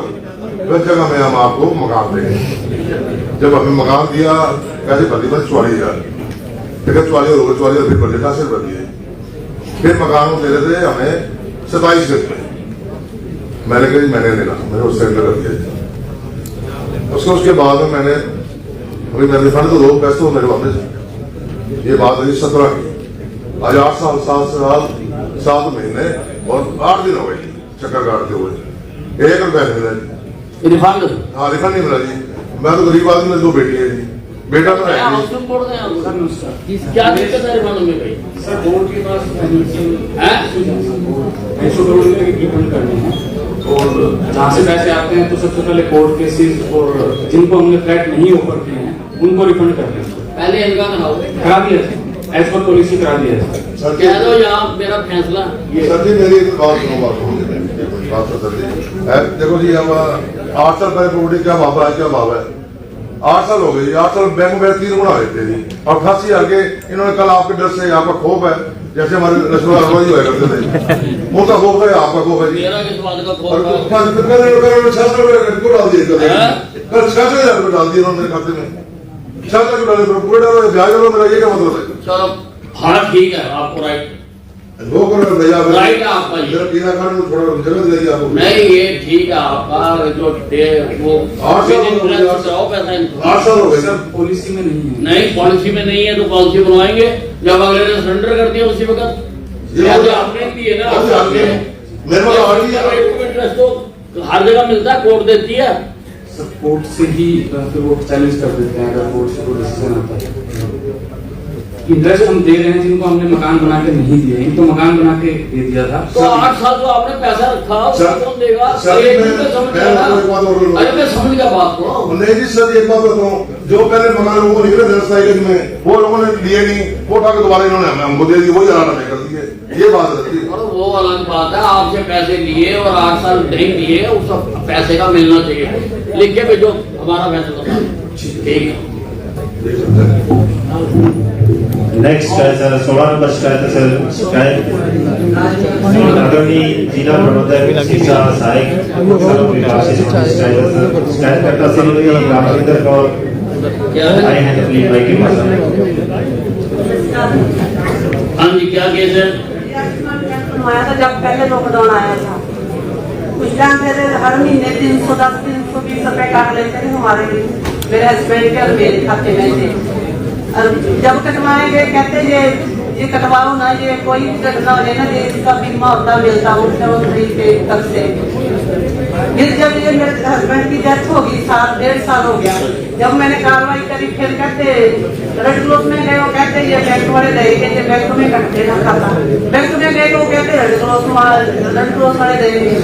जगह में हम आपको मकान देंगे। जब हमें मकान दिया कैसे भर दिया, 44,000, फिर 44 फिर भर दिया 80 भर दिए। फिर मकान दे रहे थे हमें 27 दिन में, मैंने कहा मैंने लेना, मैंने उस सेंटर कर दिया। उसके बाद में मैंने अभी मैंने रिफंड तो 2 पैसे तो मेरे वापस। ये बात है 17 की, आज 8 साल 7 महीने और 8 दिन हो गए चक्कर काटते हुए, 1 रुपया नहीं मिला जी। रिफंड? हाँ, रिफंड नहीं मिला जी। मैं तो गरीब आदमी, मेरी 2 बेटी है जी, बेटा तो है क्या दिक्कत है रिफंड में भाई? सर बोर्ड के पास रिफंड करने हैं और जहाँ से पैसे आते हैं तो सबसे पहले कोर्ट केसेस और जिनको हमने फ्लैट नहीं ऑफर किए हैं उनको रिफंड करते हैं। पहले इनका करा दिया था, एज पर पॉलिसी करा दिया था। सर कह दो यहाँ मेरा फैसला। सर जी मेरी बात सुनो, देखो जी, हम 8 साल पहले प्रॉपर्टी क्या भाव है, क्या भाव है? 8 साल हो गए, 8 साल बैंक में 3 गुना देते जी, और 88,000 के इन्होंने कल आपके डर से आपका खौफ है, जैसे हमारे लक्ष्मण अरवाजी हुआ करते थे, उनका खौफ है, आपका खौफ है जी। मेरा किस बात का खौफ है? 600 रुपये डाल दिए, कल 6,000 रुपये डाल दिए उन्होंने खाते में, 6 लाख डाले, पूरे डालो, ब्याज डालो, मेरा ये क्या मतलब है? चलो हाँ ठीक है, आपको राइट, वो करो भैया राइट है आपका ये। मेरा पीना खाने को थोड़ा जगह दे आपको। नहीं ये ठीक है आपका जो वो 8 साल हो गए सर। पॉलिसी में नहीं है। नहीं पॉलिसी में नहीं है तो पॉलिसी बनवाएंगे जब अगले ने सरेंडर कर दिया उसी वक्त। ये आपने दी है ना मेरे को इंटरेस्ट तो हर जगह मिलता है, कोर्ट देती है। सब कोर्ट से ही फिर वो चैलेंज कर देते हैं अगर कोर्ट से कोई डिसीजन आता है। इंटरेस्ट हम दे रहे हैं जिनको हमने मकान बना के नहीं दिए, इनको मकान बना के दे दिया था। तो 8 साल तो आपने पैसा रखा उसको कौन देगा? अरे मैं समझ गया बात को। नहीं जी सर एक बात बताऊँ, जो पहले मकान लोगों को निकले थे में वो लोगों ने लिए नहीं, वो उठा के दोबारा इन्होंने हमको दे दी, वही आराम कर दिए। ये बात रहती है। और वो अलग बात है, आपसे पैसे लिए और 8 साल नहीं दिए, उस पैसे का मिलना चाहिए। लिख के भेजो हमारा फैसला। ठीक है। नेक्स्ट है सर 16 नंबर शिकायत है सर। शिकायत आदरणीय जिला प्रबंधक शिक्षा सहायक शिकायत करता श्रीमती रामचंद्र कौर आए हैं अपनी भाई के पास। हाँ जी क्या केस है? बनवाया था जब पहले लॉकडाउन आया था, कुछ टाइम पहले हर महीने 310 320 रुपए काट लेते थे हमारे मेरे हस्बैंड के और मेरे खाते में से। और जब कटवाएंगे कहते ये कटवाओ ना, ये कोई भी घटना हो ना ये इसका बीमा होता मिलता मुख्यमंत्री के तक से। फिर जब ये मेरे हस्बैंड की डेथ होगी 1.5 साल हो गया, जब मैंने कार्रवाई करी फिर कहते रेड क्रॉस में गए, वो कहते ये बैंक वाले देंगे, ये बैंक में कट देना खाता। बैंक में गए तो वो कहते रेड क्रॉस वाले देंगे।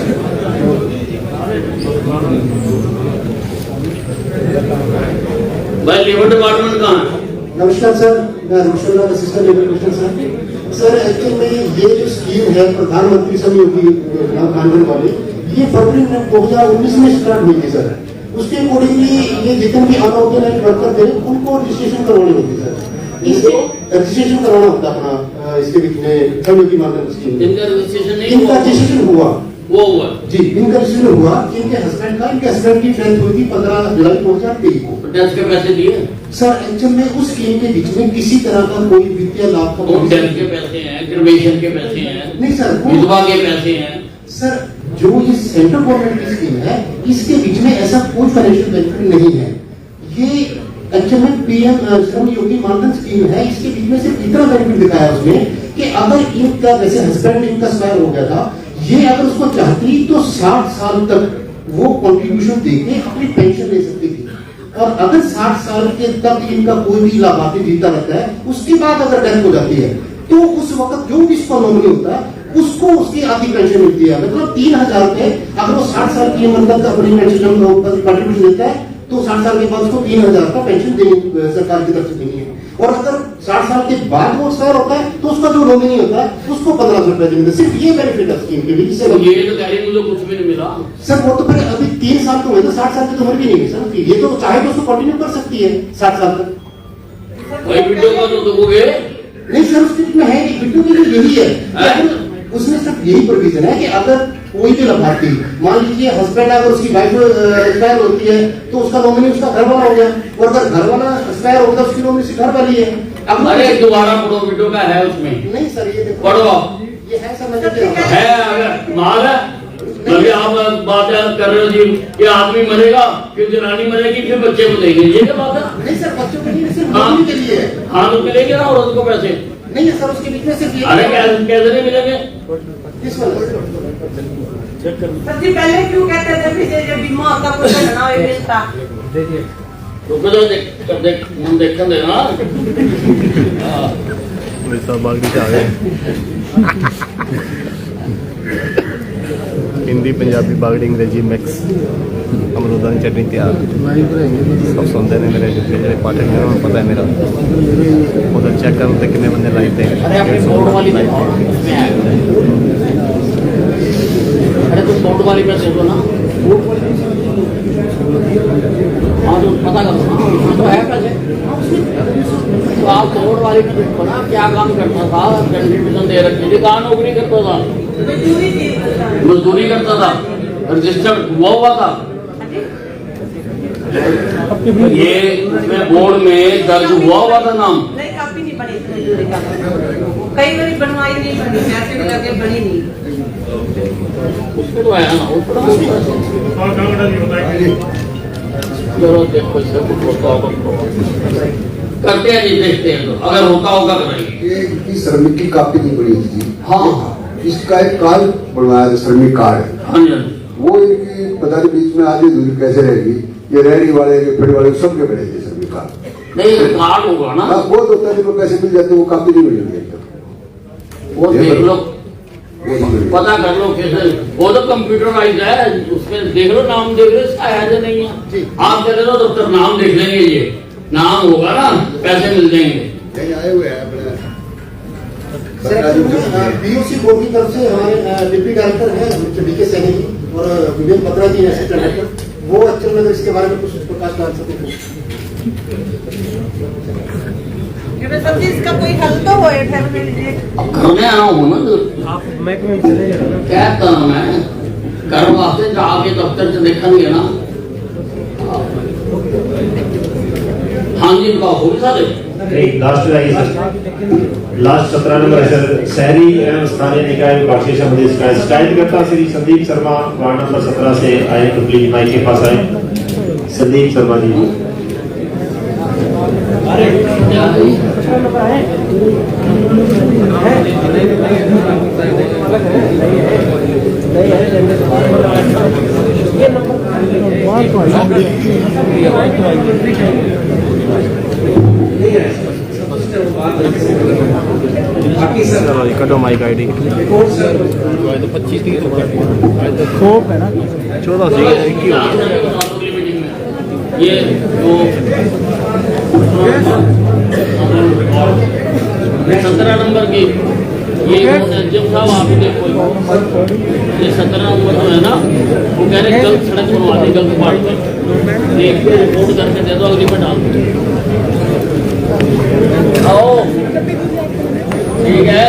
भाई लेबर डिपार्टमेंट कहाँ है? नमस्कार सर, मैं Roshan assistant labour commissioner sir. Actually में ये जो स्कीम है प्रधानमंत्री श्रम योगी योजना मानधन वाली, ये फरवरी 2019 में स्टार्ट हुई थी सर। उसके अकॉर्डिंगली ये जितने भी अनऑर्गेनाइज्ड वर्कर थे उनको रजिस्ट्रेशन करवानी होती सर। इसको रजिस्ट्रेशन करवाना होता अपना इसके बीच में श्रम योगी मानधन स्कीम। इनका रजिस्ट्रेशन इनका रजिस्ट्रेशन हुआ वो हुआ जी, इनका रजिस्ट्रेशन हुआ। इनके हस्बैंड की डेथ हुई थी 15 जुलाई 2023 को। डेथ के पैसे दिए सर? एक्चुअल में उस स्कीम के बीच में किसी तरह का कोई वित्तीय लाभ का डेथ के पैसे हैं, क्रिमेशन के पैसे हैं, नहीं सर, विधवा के पैसे हैं सर। जो ये सेंट्रल गवर्नमेंट की स्कीम है इसके बीच में ऐसा कोई फाइनेंशियल बेनिफिट नहीं है। ये एक्चुअल में पीएम श्रम योगी मानधन स्कीम है। इसके बीच में सिर्फ इतना बेनिफिट दिखाया उसमें कि अगर इनका जैसे हस्बैंड इनका एक्सपायर हो गया था, ये अगर उसको चाहती तो 60 साल तक वो कंट्रीब्यूशन देके अपनी पेंशन ले सकती थी। और अगर 60 साल के तक इनका कोई भी लाभार्थी जीता रहता है, उसके बाद अगर डेथ हो जाती है तो उस वक्त जो भी इसका नॉमिनी होता है उसको उसकी आधी पेंशन मिलती है। मतलब 3000 रुपए अगर वो 60 साल की उम्र तक अपनी पेंशन कंट्रीब्यूशन देता है तो 60 साल के बाद उसको 3000 का पेंशन देनी सरकार की तरफ से देनी है। और अगर 60 साल के बाद वो एक्सपायर होता है तो उसका जो नॉमिनी होता है उसको 1500 रुपए देंगे। सिर्फ ये बेनिफिट है स्कीम के बीच से। ये तो कह रही मुझे कुछ भी नहीं मिला सर। वो तो फिर अभी 3 साल तो हुए तो 60 साल की तो उम्र भी नहीं है सर। ये तो चाहे तो उसको कंटिन्यू कर सकती है 60 साल तक। भाई विडो का तो दुबोगे नहीं सर, उसके में है कि विडो के लिए यही है, उसमें सिर्फ यही प्रोविजन है कि अगर कोई भी लाभार्थी मान लीजिए हस्बैंड अगर उसकी वाइफ एक्सपायर होती है तो उसका नॉमिनी उसका घर वाला हो गया, और अगर घर वाला एक्सपायर होता है उसकी नॉमिनी उसकी घर वाली है। अब अरे दोबारा पढ़ो विडो का है उसमें। नहीं सर ये देखो पढ़ो ये है सर है अगर माल है अभी आप बात कर रहे हो जी कि आदमी मरेगा फिर जनानी मरेगी फिर बच्चे को देंगे, ये क्या बात है? नहीं सर, बच्चों के लिए सिर्फ नौकरी के लिए है। हाँ तो मिलेंगे ना औरत को पैसे? नहीं है सर, उसके बीच में सिर्फ ये। अरे कैसे नहीं मिलेंगे? किस वाला सर जी पहले क्यों कहते थे कि ये बीमा होता कुछ घटना हुई मिलता? रुको तो देख हम देखने देना बागड़ी से आ गए हिंदी पंजाबी बागड़ी अंग्रेजी मिक्स अमरूदा की चटनी तैयार सब सुनते हैं मेरे जो पाठक हैं उन्हें पता है मेरा उधर चेक करो तो कितने बंदे लाइव थे। अरे तुम बोर्ड वाली पे देखो ना, हाँ तो पता करो तो है पैसे तो आप बोर्ड वाली पे देखो ना क्या काम करता था, कंट्रीब्यूशन दे रखी थी, कहाँ नौकरी करता था? मजदूरी करता था, रजिस्टर्ड हुआ था। ये उसमें बोर्ड में दर्ज हुआ था नाम? नहीं, काफी नहीं बनी इतनी दूरी का कई बार बनवाई नहीं बनी पैसे भी लगे बनी नहीं उसको तो आया ना चलो देखो सब कुछ होता होगा करते हैं नहीं देखते हैं तो अगर होता होगा करेंगे। ये इनकी श्रमिक की कापी नहीं बनी थी। हाँ इसका एक कार्ड बनवाया था, श्रमिक कार्ड। हाँ जी वो इनकी पता नहीं बीच में आधी दूरी कैसे रहेगी, ये रेहड़ी वाले पेड़ वाले सबके बने थे श्रमिक कार्ड। नहीं कार्ड होगा ना वो तो होता है पैसे मिल जाते, वो कापी नहीं मिलेगी। वो देख लो पता कर लो कैसे, वो तो कंप्यूटराइज है उसमें देख लो नाम देख लो इसका है जो नहीं है। आप चले लो दफ्तर नाम देख लेंगे, ये नाम होगा ना पैसे मिल जाएंगे। आए हुए हैं पीयूसी बोर्ड की तरफ से हमारे डिप्टी डायरेक्टर हैं डीके सैनी और विवेक बत्रा जी हैं डायरेक्टर, वो एक्चुअल में इसके बारे में कुछ प्रकाश डाल सके सब चीज का कोई हल तो हो करने आना हूँ ना तो आप महकमे में क्या करना है घर वास्ते जाके दफ्तर से देखेंगे ना। हाँ जी इनका हो सारे लास्ट लास्ट 17 नंबर है सर, शहरी एवं स्थानीय निकाय विभागीय संबंधी शिकायतकर्ता श्री संदीप शर्मा वार्ड नंबर 17 से आए, तो प्लीज माइक के पास आए। संदीप शर्मा जी। कटो माइक आईडी 25 खोप है ना 14 ये जो 17 नंबर की ये जब साहब आप देखो ये 17 नंबर जो है ना वो कह रहे गलत सड़क बनवा दी गलत पार्ट में, एक रिपोर्ट करके दे दो अगली में डाल दो। आओ ठीक है।